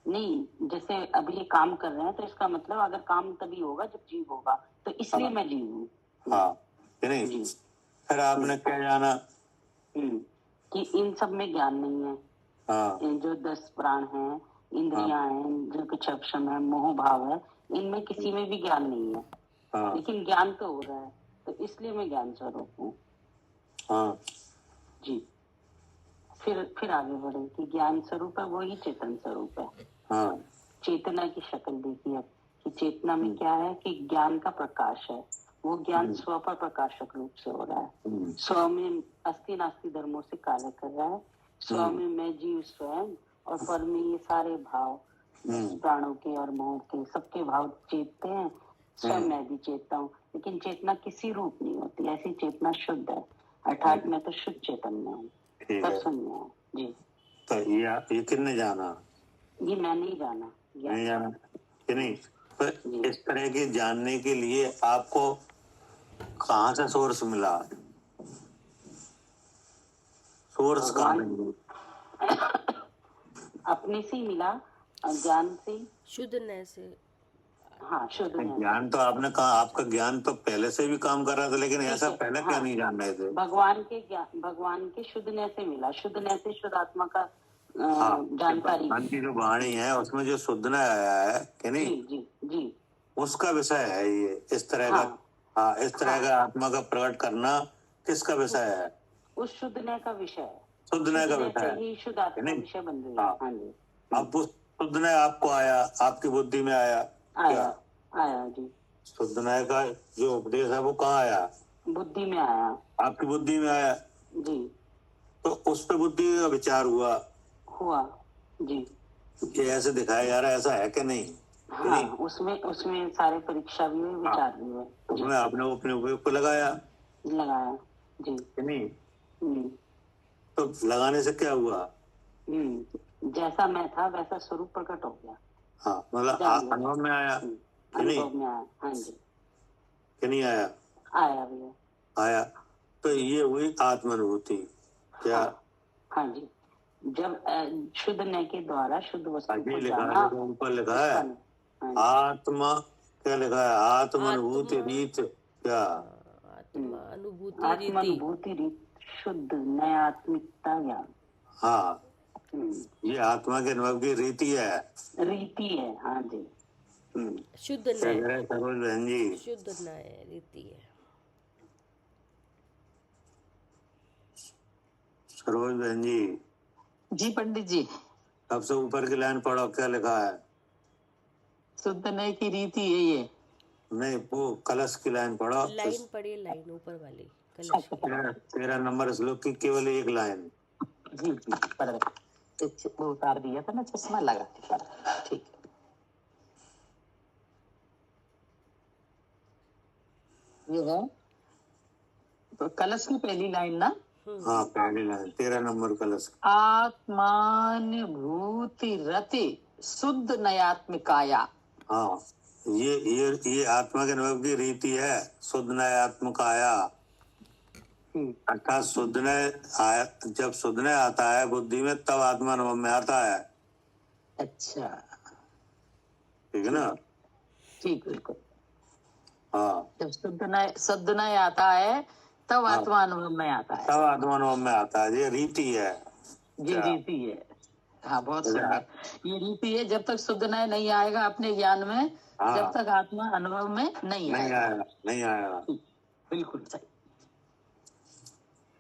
नहीं, जैसे अभी ये काम कर रहे हैं, तो इसका मतलब अगर काम तभी होगा जब जीव होगा, तो इसलिए मैं जीव हूँ। हाँ, कि नहीं? जी, फिर आपने क्या जाना? कि इन सब में ज्ञान नहीं है। हाँ, इन जो 10 प्राण हैं, इंद्रियां हैं, जो कुछ अक्षम है, मोह भाव है, इनमें किसी में भी ज्ञान नहीं है। हाँ, लेकिन ज्ञान तो हो रहा है, तो इसलिए मैं ज्ञान स्वरूप हूँ। हाँ, जी, फिर आगे बढ़े कि ज्ञान स्वरूप है वही चेतन स्वरूप है। हाँ, चेतना की शक्ल देखिए कि चेतना में क्या है कि ज्ञान का प्रकाश है। वो ज्ञान स्व पर प्रकाशक रूप से हो रहा है। स्व में अस्थि नास्ति धर्मों से कार्य कर रहा है। स्व में मैं जीव स्वयं, और पर में ये सारे भाव प्राणों के और मोह के सबके भाव चेतते हैं। स्वयं मैं भी चेतता हूँ, लेकिन चेतना किसी रूप नहीं होती। ऐसी चेतना शुद्ध है, अर्थात मैं तो शुद्ध चेतन में हूँ, ठीक है। तत्संग में हूँ। जी, तो ये किसने जाना? ये मैं नहीं जाना, नहीं जाना, कि नहीं? तो इस तरह के जानने के लिए आपको कहाँ से सोर्स मिला? सोर्स कहाँ से? अपने से ही मिला, ज्ञान से। शुद्धने से। हाँ, शुद्ध है। ज्ञान तो आपने कहा, आपका ज्ञान तो पहले से भी काम कर रहा था, लेकिन ऐसा पहले क्या नहीं जान रहे थे? भगवान के शुद्धने से मिला। शुद्धने से शुद्ध आत्मा का जानकारी। भगवान की जो वाणी है उसमें जो शुद्धना आया है, कि नहीं? जी, जी, जी, उसका विषय है ये, इस तरह हाँ, का। हाँ, इस तरह का आत्मा का प्रकट करना किसका विषय है? उस शुद्धने का विषय है। शुद्धने का शुद्धने विषय से है, ही शुद्ध आत्मा नहीं? विषय बन रही है। हाँ। हाँ जी, अब उस शुद्धने आपको आया, आपकी बुद्धि में आया क्या? आया जी। शुद्ध न्याय का जो उपदेश है वो कहाँ आया? बुद्धि में आया। आपकी बुद्धि में आया, जी। तो उस पर बुद्धि का विचार हुआ जी। कि ऐसे दिखाया जा रहा है, ऐसा है कि नहीं? कि हाँ, नहीं? उसमें सारे परीक्षा भी हुई, विचार भी हुए। उसमें आपने अपने उपयोग को लगाया लगाया। जी। कि नहीं? हम्म। तो लगाने से क्या हुआ? जैसा मैं था वैसा स्वरूप प्रकट हो गया। हाँ, मतलब जान लिया। अनुभव में आया कि नहीं? अनुभव में आया। हाँ जी, कि नहीं आया? आया भी है। आया। तो ये हुई आत्मानुभूति। क्या? हाँ जी, जब शुद्ध न्याय के द्वारा शुद्ध वस्तु अभी को लिखा जाना। है, देखो ऊपर लिखा है हाँ जी। आत्मा, क्या लिखा है? आत्मानुभूति आत्मा- रीत। क्या? आत्मा अनुभूति रीति। आत्मानुभूति रीत शुद्ध न्यायात्मिकता ज्ञान। हाँ, ये आत्मा के अनुभव की रीति है, रीति है। हाँ जी। शुद्ध क्या न्याय, कह रहे हैं सरोज बहन जी? शुद्ध न्याय रीति है। सरोज बहन जी, जी पंडित जी, सबसे ऊपर की लाइन पढ़ो, क्या लिखा है? शुद्ध न्याय की रीति है ये। नहीं, वो कलश की लाइन पढ़ो। लाइन पढ़िए, लाइन ऊपर वाली कलश की। 13 नंबर श्लोक की केवल एक लाइन। जी जी, पढ़ रहे। वो उतार दिया था ना, चश्मा लगा के पढ़ रहे। ठीक है, ये है तो कलश की पहली लाइन ना। हाँ, पहली लाइन 13 नंबर कलश। आत्मानुभूति रति शुद्ध नयात्मिकाया। हाँ, ये आत्मा के अनुभव की रीति है, शुद्ध न्यायात्मक आया। अर्थात शुद्ध न्याय आया, जब शुद्ध न्याय आता है बुद्धि में, तब आत्मा अनुभव में आता है। अच्छा, ठीक है ना? ठीक, बिल्कुल। हाँ, जब शुद्ध न्याय आता है तब आत्मा अनुभव में आता है। तब आत्मा अनुभव में आता है। ये रीति है। ये रीति है। हाँ, बहुत सुंदर। ये रीति है, जब तक शुद्ध न्याय नहीं आएगा अपने ज्ञान में, जब तक आत्मा अनुभव में नहीं आएगा। नहीं आएगा। बिल्कुल सही।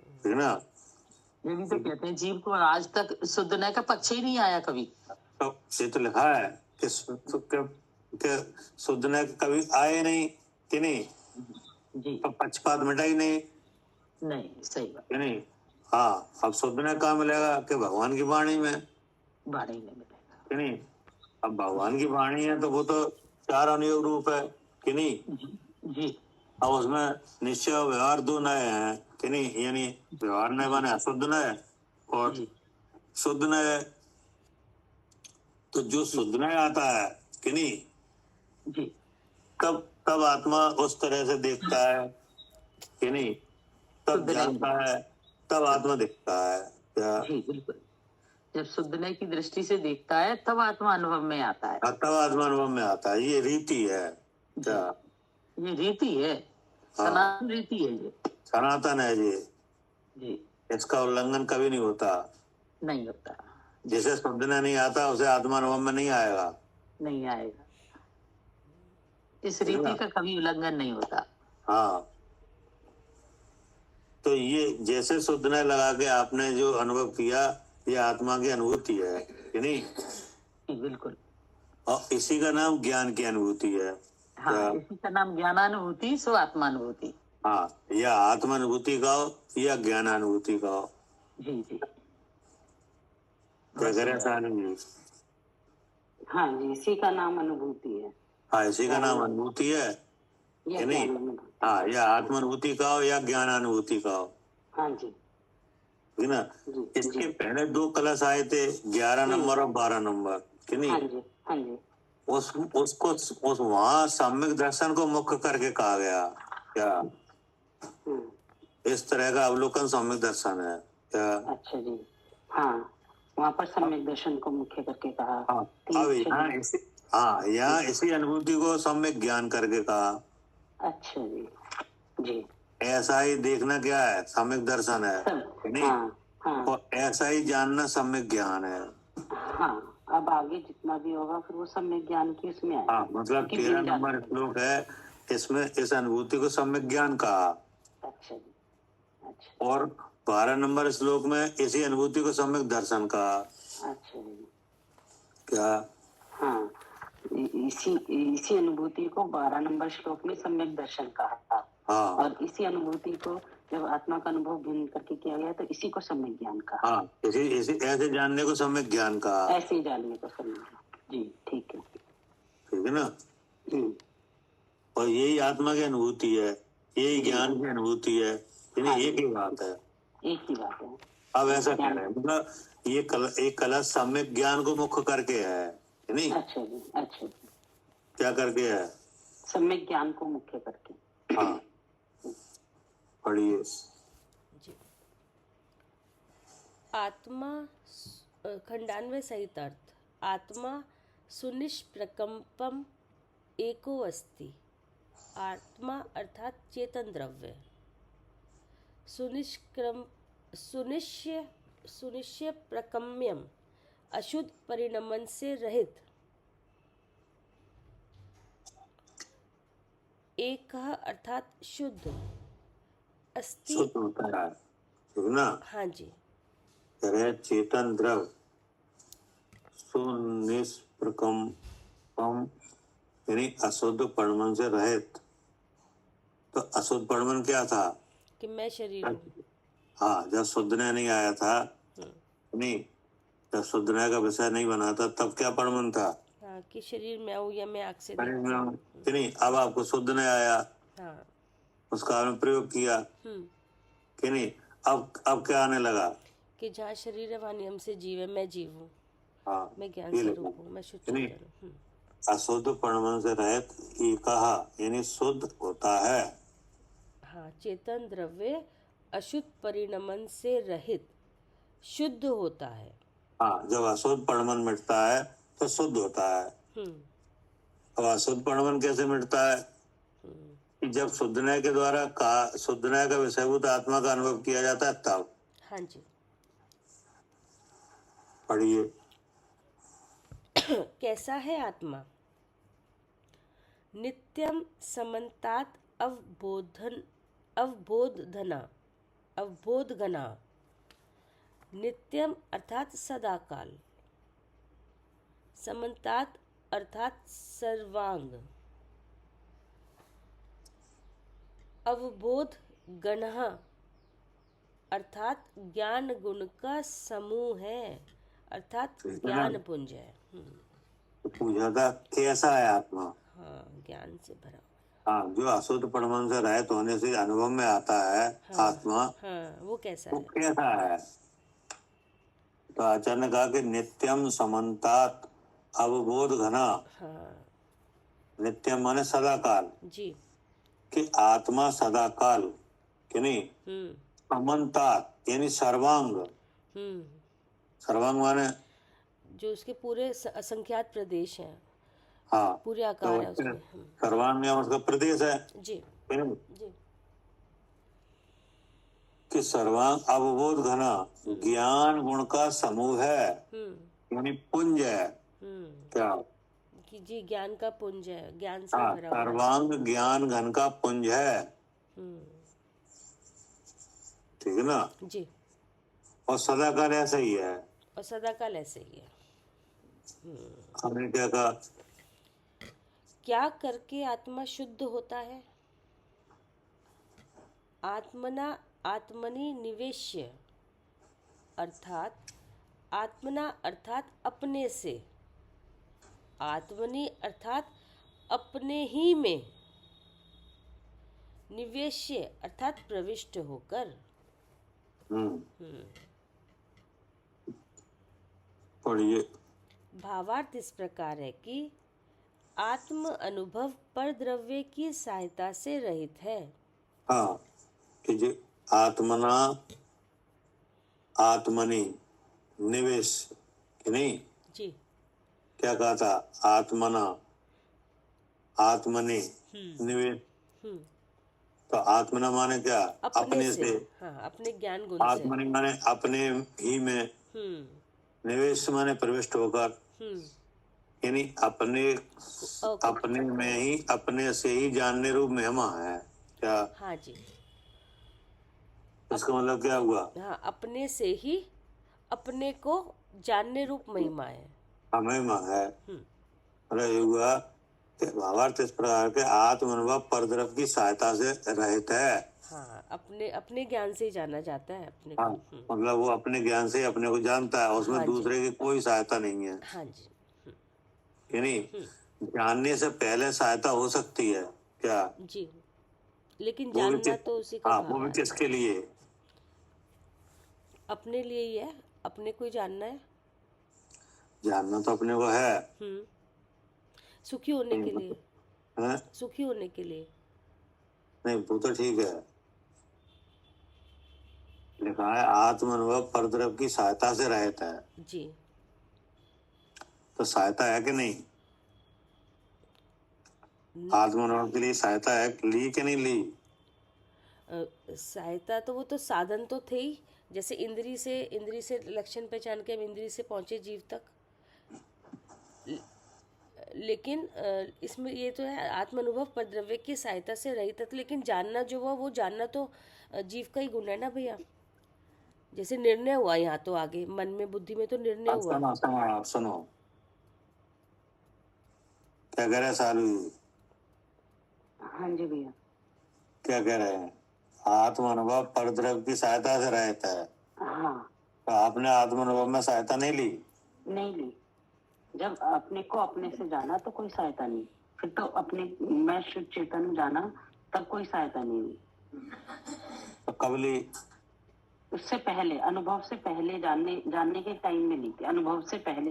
ठीक है ना? ये भी तो कहते हैं जीव को आज तक शुद्ध न्याय का पक्ष ही नहीं आया कभी। तो ये तो लिखा है कि शुद्ध न्याय कभी आए नहीं, कि नहीं? जी, तो पक्षपात मिटा ही नहीं, नहीं, सही बात। कि नहीं? हाँ, अब शुद्ध न्याय कहाँ मिलेगा? कि भगवान की वाणी में, बाढ़ ही नहीं मिलेगा। कि नहीं? अब भगवान की वाणी है तो वो तो चार अनुयोग रूप है, कि नहीं? जी, अब उसमें निश्चय और व्यवहार दो नए हैं, कि नहीं? यानी व्यवहार नए माने अशुद्ध नए और शुद्ध नए। तो जो शुद्ध नए आता है, कि नहीं, जी, तब आत्मा उस तरह से देखता है, कि नहीं? तब शुद्ध नए। जानता है, तब आत्मा दिखता है। क्या? जी, बिल्कुल। जब शुद्ध न्याय की दृष्टि से देखता है तब आत्मा अनुभव में आता है। तब आत्मा अनुभव में आता है। ये रीति है। क्या? ये रीति है, सनातन रीति है ये। सनातन है ये। जी, इसका उल्लंघन कभी नहीं होता। नहीं होता। जिसे शुद्ध न्याय नहीं आता उसे आत्मा अनुभव में नहीं आएगा। नहीं आएगा। इस रीति का कभी उल्लंघन नहीं होता। हाँ, तो ये जैसे शुद्ध न्याय लगा के आपने जो अनुभव किया, ये आत्मा की अनुभूति है, कि नहीं? बिल्कुल। और इसी का नाम ज्ञान की अनुभूति है। हाँ, इसी का नाम ज्ञानानुभूति, सो आत्मानुभूति। हाँ, या आत्मानुभूति का हो या ज्ञानानुभूति का हो। जी जी, क्या करे सानंद जी? हाँ जी, इसी का नाम अनुभूति है। हाँ, इसी का नाम अनुभूति है, या कि नहीं? ज्ञानानुभूति। हाँ, या आत्मानुभूति का हो या ज्ञानानुभूति का हो, हाँ जी, ठीक ना? जी, इसके पहले दो कलश आए थे, 11 नंबर और 12 नंबर, कि हाँ नहीं? जी, हाँ जी, उस वहां सम्यक दर्शन को मुख्य करके कहा गया। क्या? इस तरह का अवलोकन सम्यक दर्शन है। क्या? अच्छा जी। हाँ, वहाँ पर सम्यक दर्शन को मुख्य करके कहा। अब यहाँ इसी अनुभूति को सम्यक ज्ञान करके कहा। अच्छा जी, जी। ऐसा ही देखना क्या है? सम्यक दर्शन है, कि नहीं? हाँ, हाँ, और ऐसा ही जानना सम्यक ज्ञान है। हाँ। अब आगे जितना भी होगा फिर वो सम्यक ज्ञान की उसमें आएगा। हाँ, मतलब 13 नंबर श्लोक है, इसमें इस अनुभूति को सम्यक ज्ञान कहा। अच्छा जी, अच्छा, और 12 नंबर श्लोक में इसी अनुभूति को सम्यक दर्शन कहा। अच्छा जी। क्या? हाँ, इसी अनुभूति को 12 नंबर श्लोक में सम्यक दर्शन कहा था। हाँ और इसी अनुभूति को जब आत्मा का अनुभव भिन्न करके किया गया तो इसी को सम्यक ज्ञान कहा। हाँ, इसी ऐसे जानने को सम्यक ज्ञान कहा। ऐसे ही जानने को सम्यक ज्ञान। जी ठीक है। ठीक है ना। और यही आत्मा की अनुभूति है, यही ज्ञान की अनुभूति है, यानी एक ही बात है। एक ही बात है। अब ऐसा कह रहे हैं, मतलब ये एक कलश सम्यक ज्ञान को मुख्य करके है, नहीं? अच्छा जी, अच्छा जी। क्या करके है? सम्यक ज्ञान को मुख्य करके। हाँ, पढ़िए। जी। आत्मा खंडान्वय सहित अर्थ। आत्मा सुनिष्प्रकम्पम एको अस्ति। आत्मा अर्थात चेतन द्रव्य। सुनिश्य प्रकम्यम अशुद्ध परिणमन से रहित। एक अर्थात शुद्ध। अस्ति शुद्ध होता है, ठीक ना। हाँ जी। रह चेतन द्रव सुनिष्प्रकम्पम यानी अशुद्ध परिणमन से रहित। तो अशुद्ध परिणमन क्या था? कि मैं शरीर हूँ। हाँ, जब शुद्धनय नहीं आया था, नहीं, जब शुद्धनय का विषय नहीं बना था तब क्या परिणमन था? हाँ, कि शरीर में हूँ या मैं आँख से शरीर देखता में हूँ। हूँ, कि नहीं। अब आपको शुद्धनय आया, हाँ। उसका आपने प्रयोग किया, कि नहीं। अब क्या आने लगा? कि जहाँ शरीर है वहाँ नियम से जीव है, मैं जीव हूँ, हाँ, मैं ज्ञान ये स्वरूप हूँ, मैं शुद्ध नहीं। चेतन हूँ। अशुद्ध परिणमन से रहित एकहा यानी शुद्ध होता है। हाँ, चेतन द्रव्य अशुद्ध परिणमन से रहित शुद्ध होता है। हाँ, जब अशुद्ध परिणमन मिटता है तो शुद्ध होता है। अब अशुद्ध परिणमन कैसे मिटता है? कि जब शुद्धनय के द्वारा शुद्धनय का विषयभूत आत्मा का अनुभव किया जाता है तब। हाँ जी। पढ़िए। कैसा है आत्मा? नित्यम समन्तात अवबोधघना। नित्यम अर्थात सदाकाल। समन्तात अर्थात सर्वांग। अवबोध गणः अर्थात ज्ञान गुण का समूह है, अर्थात ज्ञान पुंज है। पूछा था कैसा है आत्मा? हाँ, ज्ञान से भरा हुआ। हाँ, जो अशुद्ध परिणमन से रहित होने से अनुभव में आता है, हाँ, आत्मा, हाँ, वो कैसा वो है? कैसा है? तो आचार्य ने कहा कि नित्यम समन्तात अवबोध घना। हाँ नित्यम माने सदाकाल, जी। कि आत्मा सदाकाल, कि नहीं। समन्तात यानी सर्वांग। सर्वांग माने जो उसके पूरे असंख्यात प्रदेश हैं। हाँ, पूरे आकार है उसमें। सर्वांग या उसका प्रदेश है, जी कि नहीं? जी। कि सर्वांग अवबोध घना ज्ञान गुण का समूह है, यानी पुंज है। क्या? कि जी ज्ञान का पुंज है, ज्ञान से हाँ, भरा हुआ है। सर्वांग ज्ञान घन का पुंज है, ठीक है ना। जी। और सदाकाल ऐसा ही है। और सदाकाल ऐसे ही है। हमने क्या कहा? क्या करके आत्मा शुद्ध होता है? आत्मनि निवेश्य अर्थात आत्मना अर्थात अपने से। आत्मनि अर्थात अपने ही में। निवेश्य अर्थात प्रविष्ट होकर। पढ़िए। भावार्थ इस प्रकार है कि आत्म अनुभव पर द्रव्य की सहायता से रहित है। हाँ, कि जो आत्मना आत्मनि निवेश, कि नहीं। जी। क्या कहा था? आत्मना आत्मनि निवेश। तो आत्मना माने क्या? अपने से। हाँ, अपने ज्ञान गुण से। आत्मनि माने अपने ही में। निवेश माने प्रविष्ट होकर, यानी अपने में ही, अपने से ही जानने रूप महिमा है। क्या? हाँ जी। इसका मतलब क्या हुआ? हाँ, अपने से ही अपने को जानने रूप महिमा है। महिमा है। रहे हुआ कि भावार्थ इस प्रकार के आत्मानुभव परद्रव की सहायता से रहित है। हाँ, अपने अपने ज्ञान से ही जाना जाता है अपने को। हाँ, मतलब वो अपने ज्ञान से ही अपने को जानता है, उसमें हाँ जी। दूसरे की कोई सहायता नहीं है। हाँ जी। कि नहीं, जानने से पहले सहायता हो सकती है क्या? जी, लेकिन वो भी जानना तो उसी का हाँ, वो भाव भी है। किसके लिए? अपने लिए ही है, अपने को ही जानना है। जानना तो अपने को है। सुखी होने के लिए, हैं? सुखी होने के लिए। नहीं, वो तो ठीक है, लिखा है आत्मानुभव परद्रव की सहायता से रहता है, जी, तो सहायता है कि नहीं? आत्मानुभव के लिए सहायता है, ली कि नहीं ली? सहायता तो वो तो साधन तो थे ही, जैसे इंद्री से लक्षण पहचान के हम इंद्री से पहुंचे जीव तक। लेकिन इसमें ये तो है आत्मानुभव परद्रव्य की सहायता से रहित है, लेकिन जानना जो हुआ वो जानना तो जीव का ही गुण है ना भैया। जैसे निर्णय हुआ यहाँ तो आगे मन में बुद्धि में तो निर्णय आप हुआ। सुनो सुनो आप सुनो, क्या कह रहे हैं सालू जी? हाँ जी भैया। क्या कह रहे हैं? आत्मानुभव परद्रव की सहायता से रहता है, हाँ, तो आपने आत्मानुभव में सहायता नहीं ली? नहीं ली। जब अपने को अपने से जाना तो कोई सहायता नहीं, फिर तो अपने मैं शुद्ध चेतन जाना तब कोई सहायता नहीं हुई। तो कब ली? उससे पहले, अनुभव से पहले, जानने के टाइम में ली थी, अनुभव से पहले।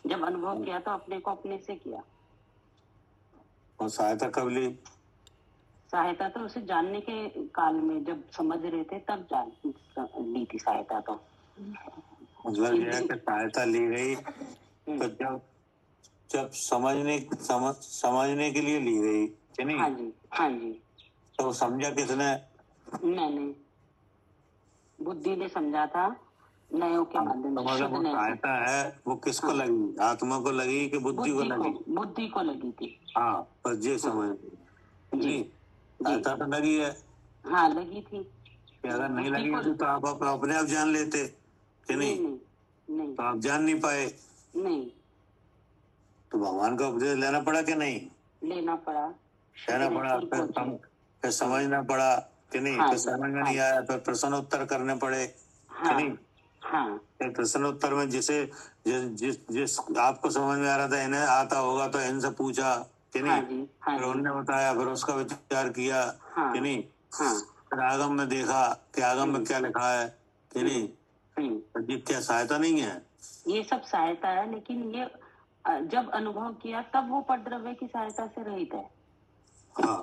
जब अनुभव किया तो अपने को अपने से किया। और सहायता कब ली? सहायता तो उसे जानने के काल में, जब समझ रहे थे तब ली थी सहायता तो। मतलब यह है कि सहायता ली गई तो जब जब समझने के लिए ली गई कि नहीं? हाँ जी, हाँ जी। तो समझा किसने? मैंने, बुद्धि ने समझा था, नयों के माध्यम तो से, मतलब शुद्ध वो नय से। सहायता है वो किसको हाँ। लगी? आत्मा को लगी कि बुद्धि को लगी? बुद्धि को लगी थी। हाँ, बस ये समझ जी, नहीं, सहायता तो लगी है। हाँ लगी थी। कि अगर नहीं बुद्धि लगी को- होती तो आप अपने आप जान लेते कि नहीं? नहीं, तो आप जान नहीं पाए, नहीं, तो भगवान का उपदेश लेना पड़ा कि नहीं? लेना पड़ा। लेना पड़ा, फिर समझना पड़ा कि नहीं? हाँ फिर जी, समझ में हाँ नहीं आया, फिर प्रश्न उत्तर करने पड़े कि नहीं? हाँ, फिर प्रश्न उत्तर में जिस जिस आपको समझ में आ रहा था, इन्हें आता होगा तो इनसे पूछा कि हाँ नहीं? जी, हाँ फिर जी, उनने बताया, फिर उसका विचार किया हाँ, कि नहीं? हाँ, फिर आगम में देखा कि आगम में क्या लिखा है कि नहीं? तो ये क्या सहायता नहीं है? ये सब सहायता है, लेकिन ये जब अनुभव किया तब वो परद्रव्य की सहायता से रहित है। हाँ,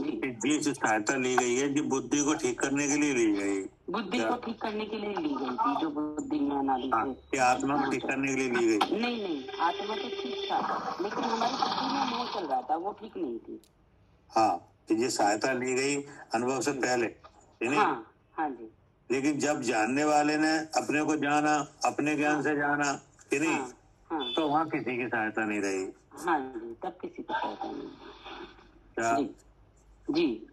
ये जो सहायता ली गई है ये बुद्धि को ठीक करने के लिए ली गई। बुद्धि को ठीक करने के लिए ली गई थी, जो बुद्धि में अनादि हाँ, से। ये आत्मा को ठीक करने के लिए ली गई। नहीं, आत्मा तो ठीक था, लेकिन हमारी बुद्धि में मोह चल रहा था, वो ठीक नहीं थी। हाँ, तो ये सहायता ली गई अनुभव से पहले, नहीं? हाँ जी, लेकिन जब जानने वाले ने अपने को जाना, अपने ज्ञान से जाना कि नहीं, हाँ, तो वहाँ किसी की सहायता नहीं रही। हाँ जी, तब किसी को सहायता नहीं। क्या? जी,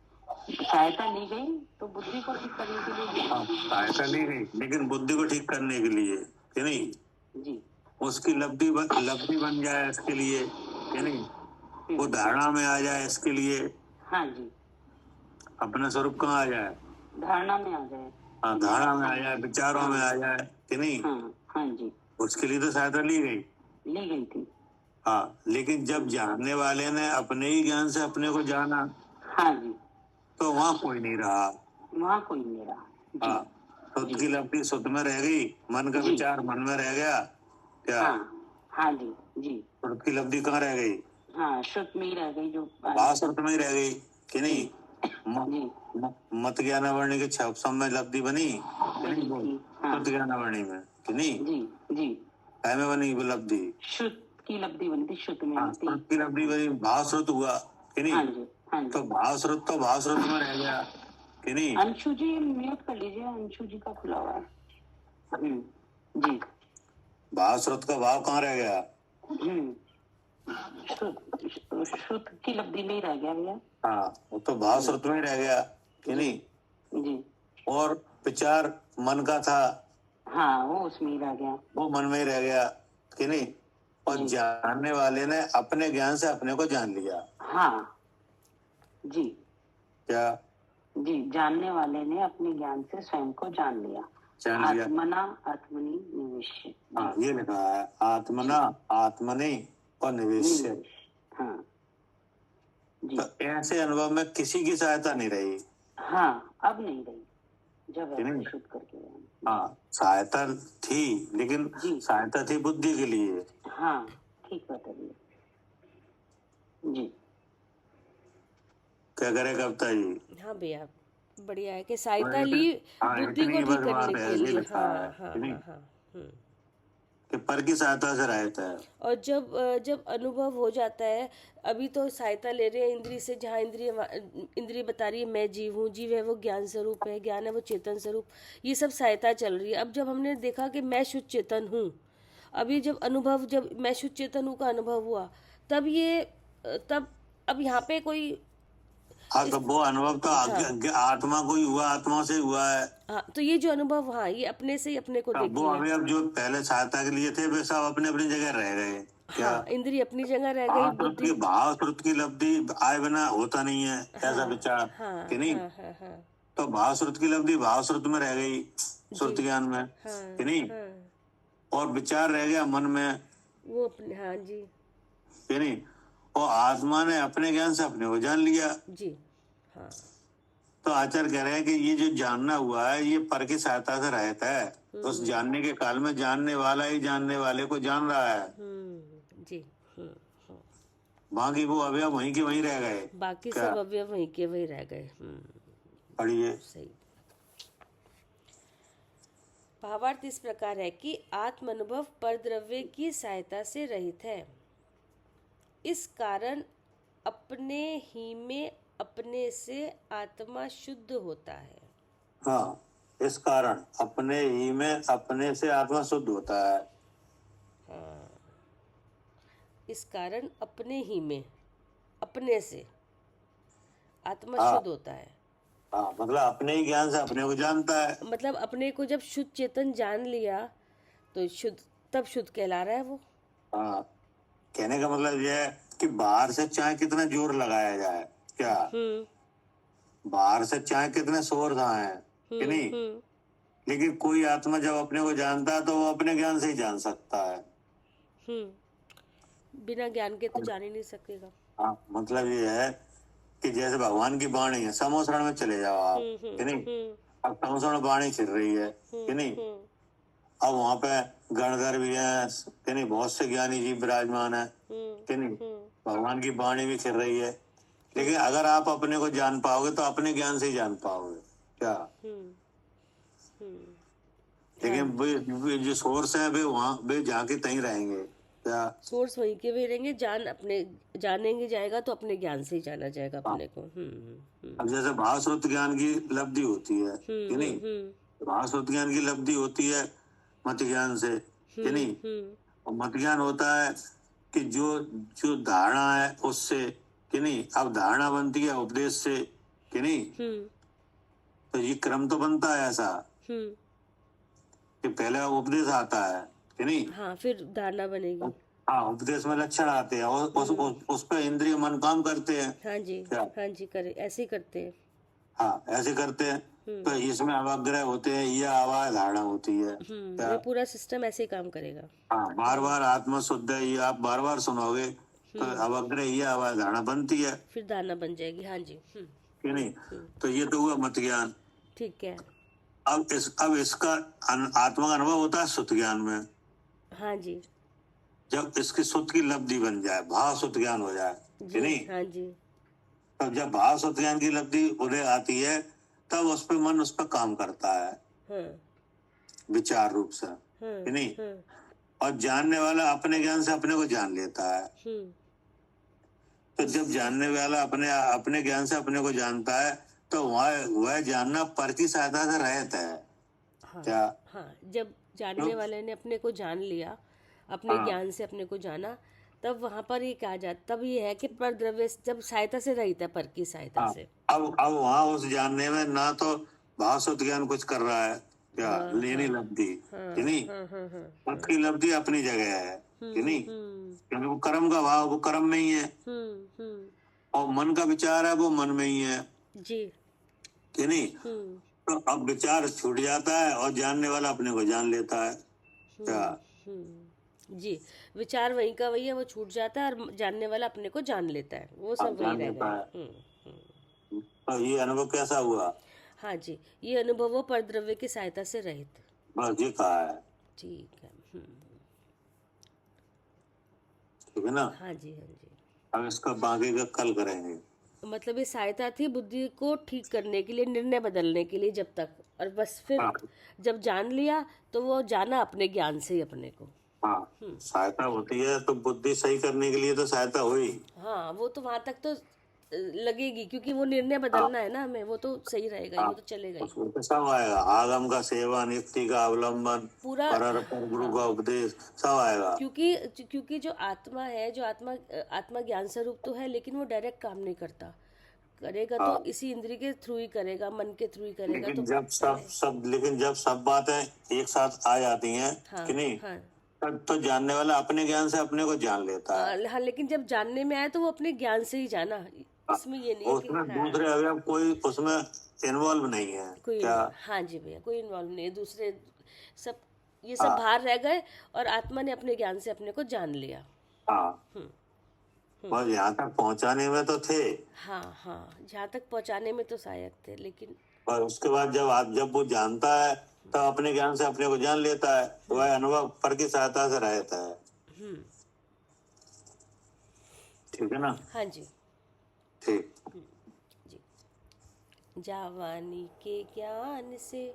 सहायता ली गई तो बुद्धि को ठीक करने के लिए ली। हाँ, सहायता ली गई लेकिन बुद्धि को ठीक करने के लिए कि नहीं? जी, उसकी लब्धि बन जाए इसके लिए कि नहीं? वो धारणा में आ जाए इसके लिए। हाँ जी, अपना स्वरूप कहाँ आ जाए? धारणा में आ जाए। हाँ, धारणा में आ जाए, विचारों में आ जाए कि नहीं? हाँ जी, उसके लिए तो सहायता ली गई। ली गई थी। हाँ, लेकिन जब जानने वाले ने अपने ही ज्ञान से अपने को जाना, हाँ जी, तो वहाँ कोई नहीं रहा। वहाँ कोई नहीं रहा। हाँ, शुद्ध की लब्धि शुद्ध में रह गई, मन का विचार मन में रह गया। क्या? हाँ जी, जी, शुद्ध की लब्धि कहाँ रह गई? हाँ, शुद्ध में ही रह गई, जो भाव शुद्ध में ही रह गई कि नहीं? जी, मत ज्ञानावरणी के छप में लब्धि बनी कि नहीं? शुद्ध ज्ञानावरणी में कि नहीं? जी, काय में बनी वो लब्धि? शुद्ध की लब्धि बनी थी, शुद्ध में हाँ, थी। शुद्ध की लब्धि बनी, भाव श्रुत हुआ कि नहीं? हाँ जी, हाँ जी। तो भाव श्रुत में रह गया कि नहीं? अंशु जी म्यूट कर लीजिए, अंशु जी का खुला हुआ है। जी, भाव श्रुत का भाव कहाँ रह गया? शुद्ध की लब्धि में ही रह गया भैया। हाँ, वो तो भाव श्रुत में ही रह गया कि नहीं? जी, और विचार मन का था, हाँ, वो उसमें ही रह गया। वो मन में ही रह गया कि नहीं? और जानने वाले ने अपने ज्ञान से अपने को जान लिया। हाँ जी क्या जी, जानने वाले ने अपने ज्ञान से स्वयं को जान लिया। जान लिया? आत्मना आत्मनि निवेश्य। हाँ, ये लिखा है, आत्मना आत्मनि और निवेश्य। हाँ जी। तो ऐसे अनुभव में किसी की सहायता नहीं रही। हाँ, अब नहीं रही, जब नहीं। ऐसे शुद्ध करके गए। हाँ, सहायता थी, लेकिन जी। सहायता थी बुद्धि के लिए। हाँ, ठीक बताइए जी। क्या करे कविता जी? हाँ भैया, बढ़िया है कि सहायता ली बुद्धि को ठीक करने के लिए। हाँ हाँ हाँ हाँ। कि पर की सहायता से रहता है। और जब अनुभव हो जाता है, अभी तो सहायता ले रहे हैं इंद्रिय से, जहाँ इंद्रिय बता रही है मैं जीव हूँ, जीव है वो ज्ञान स्वरूप है, ज्ञान है वो चेतन स्वरूप, ये सब सहायता चल रही है। अब जब हमने देखा कि मैं शुद्ध चेतन हूँ, अभी जब मैं शुद्ध चेतन हूँ का अनुभव हुआ, तब अब यहाँ पे कोई हाँ, तो वो अनुभव तो आत्मा को ही हुआ, आत्मा से हुआ है। हाँ, तो ये जो अनुभव, हाँ, ये अपने से ही अपने को देख वो अभी अब जो पहले सहायता के लिए थे वे सब अपने अपनी जगह रह गए। क्या हाँ, इंद्रिय अपनी जगह रह गई, बुद्धि भाव श्रुत की लब्धि आए बिना होता नहीं है। ऐसा विचार कि नहीं? तो भाव श्रुत की लब्धि भाव श्रुत में रह गई, श्रुत ज्ञान में, कि नहीं? और विचार रह गया मन में, वो अपने, हाँ जी, कि नहीं? और आत्मा ने अपने ज्ञान से अपने को जान लिया जी। हाँ, तो आचार्य कह रहे हैं कि ये जो जानना हुआ है ये पर की सहायता से रहता है। उस जानने के काल में जानने वाला ही जानने वाले को जान रहा है जी। बाकी वो अवयव वहीं के वहीं रह गए, बाकी सब अवयव वहीं के वहीं रह गए। पढ़िए। सही। भावार्थ इस प्रकार है कि आत्म अनुभव पर द्रव्य की सहायता से रहित है, इस कारण अपने ही में अपने से आत्मा शुद्ध होता है। हाँ, इस कारण अपने ही में अपने से आत्मा शुद्ध होता है। हाँ, इस कारण अपने ही में अपने से आत्मा शुद्ध होता है। हाँ, मतलब अपने ही ज्ञान से अपने को जानता है। मतलब अपने को जब शुद्ध चेतन जान लिया तो तब शुद्ध कहला रहा है वो। हाँ, कहने का मतलब यह है कि बाहर से चाहे कितना जोर लगाया जाए, क्या बाहर से चाहे कितने शोर है कि नहीं, लेकिन कोई आत्मा जब अपने को जानता है तो वो अपने ज्ञान से ही जान सकता है। बिना ज्ञान के तो जान ही नहीं सकेगा। हाँ, मतलब ये है कि जैसे भगवान की वाणी है, समोसरण में चले जाओ आप, कि नहीं? अब समोसरण वाणी छिड़ रही है, कि नहीं? अब वहाँ पे गणधर भी है, कि नहीं? बहुत से ज्ञानी जी विराजमान है, कि नहीं? भगवान की वाणी भी छिड़ रही है, लेकिन अगर आप अपने को जान पाओगे तो अपने ज्ञान से ही जान पाओगे, क्या? लेकिन वे जो सोर्स है वे जाके तहीं रहेंगे, क्या? सोर्स वहीं के भी रहेंगे, जानेंगे जाएगा तो अपने ज्ञान से ही जाना जाएगा अपने को। अब जैसे भाव श्रुत ज्ञान की लब्धि होती है, कि नहीं? भाव श्रुत ज्ञान की लब्धि होती है मत ज्ञान से, कि नहीं? और मत ज्ञान होता है कि जो धारणा है उससे, कि नहीं? अब धारणा बनती है उपदेश से, कि नहीं? तो ये क्रम तो बनता है ऐसा कि पहले उपदेश आता है, कि नहीं? हाँ, फिर धारणा बनेगी। हाँ, उपदेश में लक्षण आते हैं और उस पर इंद्रिय मन काम करते हैं। हाँ जी, हाँ जी, ऐसे ही करते हैं। हाँ, ऐसे करते हैं। तो इसमें अवग्रह होते हैं, यह आवाज धारणा होती है। ये पूरा सिस्टम ऐसे ही काम करेगा। हाँ, बार बार आत्मा शुद्ध है ये आप बार बार सुनोगे तो अवग्रह यह आवाज धारणा बनती है, फिर धारणा बन जाएगी। हाँ जी, कि नहीं? तो ये तो हुआ मत ज्ञान। ठीक है। अब इसका आत्मा का अनुभव होता है शुद्ध ज्ञान में। हाँ जी, जब इसकी शुद्ध की लब्धि बन जाए, भाव शुद्ध ज्ञान हो जाए, कि नहीं? हाँ जी, तब जब भाव शुद्ध ज्ञान की लब्धि उदय आती है तब उस पे मन उस पर काम करता है विचार रूप से, कि नहीं? और जानने वाला अपने ज्ञान से अपने को जान लेता है। तो जब जानने वाला अपने ज्ञान से अपने को जानता है तो वह जानना पर की सहायता से रहता है। हाँ, क्या? हाँ, जब जानने वाले ने अपने को जान लिया, अपने ज्ञान से अपने को जाना, तब वहाँ पर ये कहा जाता, तब ये है कि पर द्रव्य जब सहायता से रहित है, पर की सहायता से। अब वहाँ उस जानने में ना तो भाव शुद्ध ज्ञान कुछ कर रहा है, क्या हाँ, लेनी लब्धि, हाँ, कि नहीं? हाँ, हाँ, हाँ, पद की लब्धि अपनी जगह है, कि नहीं? हम्म, क्योंकि वो कर्म का भाव वो कर्म में ही है, हम्म, और मन का विचार है वो मन में ही है, जी, कि नहीं? हम्म, तो अब विचार छूट जाता है और जानने वाला अपने को जान लेता है। क्या? जी, विचार वही का वही है, वो छूट जाता है और जानने वाला अपने को जान लेता है, वो सब वही जान रह लेता गए। है। हम्म, तो ये अनुभव कैसा हुआ? हाँ जी, ये अनुभवों पर द्रव्य की सहायता से रहित। बस ये कहा है, ठीक है। ठीक है ना? हाँ जी, हाँ जी। अब इसका बाकी का कल करेंगे। मतलब ये सहायता थी बुद्धि को ठीक करने के लिए, निर्णय बदलने के लिए जब तक, और बस फिर हाँ, जब जान लिया तो वो जाना अपने ज्ञान से ही अपने को। हाँ, सहायता होती है तो बुद्धि सही करने के लिए तो सहायता हुई। हाँ, वो तो वहां तक तो लगेगी, क्योंकि वो निर्णय बदलना है ना हमें, वो तो सही रहेगा ही, वो तो चलेगा ही उसमें तो सब आएगा, आगम का सेवन, युक्ति का अवलंबन, पूरा। पर गुरु का उपदेश, सब आएगा। क्योंकि जो आत्मा है, जो आत्मा ज्ञान स्वरूप तो है, लेकिन वो डायरेक्ट काम नहीं करता, करेगा तो इसी इंद्रिय के थ्रू ही करेगा, मन के थ्रू ही करेगा। तो लेकिन जब सब बातें एक साथ आ जाती हैं, हाँ, कि नहीं, हाँ, तब तो जानने वाला अपने ज्ञान से अपने को जान लेता है। हाँ, लेकिन जब जानने में आए तो वो अपने ज्ञान से ही जाना, इसमें ये नहीं है कि उसमें हाँ, दूसरे अवयव कोई उसमें इन्वॉल्व नहीं है। कोई क्या? हाँ जी भैया, कोई इन्वॉल्व नहीं है, दूसरे सब, ये सब बाहर रह गए और आत्मा ने अपने ज्ञान से अपने को जान लिया। हाँ, बस यहाँ तक पहुंचाने में तो थे, हाँ, हाँ, जहाँ तक पहुँचाने में तो सहायक थे, लेकिन पर उसके बाद जब वो जानता है तब अपने ज्ञान से अपने को जान लेता है, तो वह अनुभव पर की सहायता से रहता है। ठीक है ना? हाँ जी, ठीक। जी। जावानी के ज्ञान से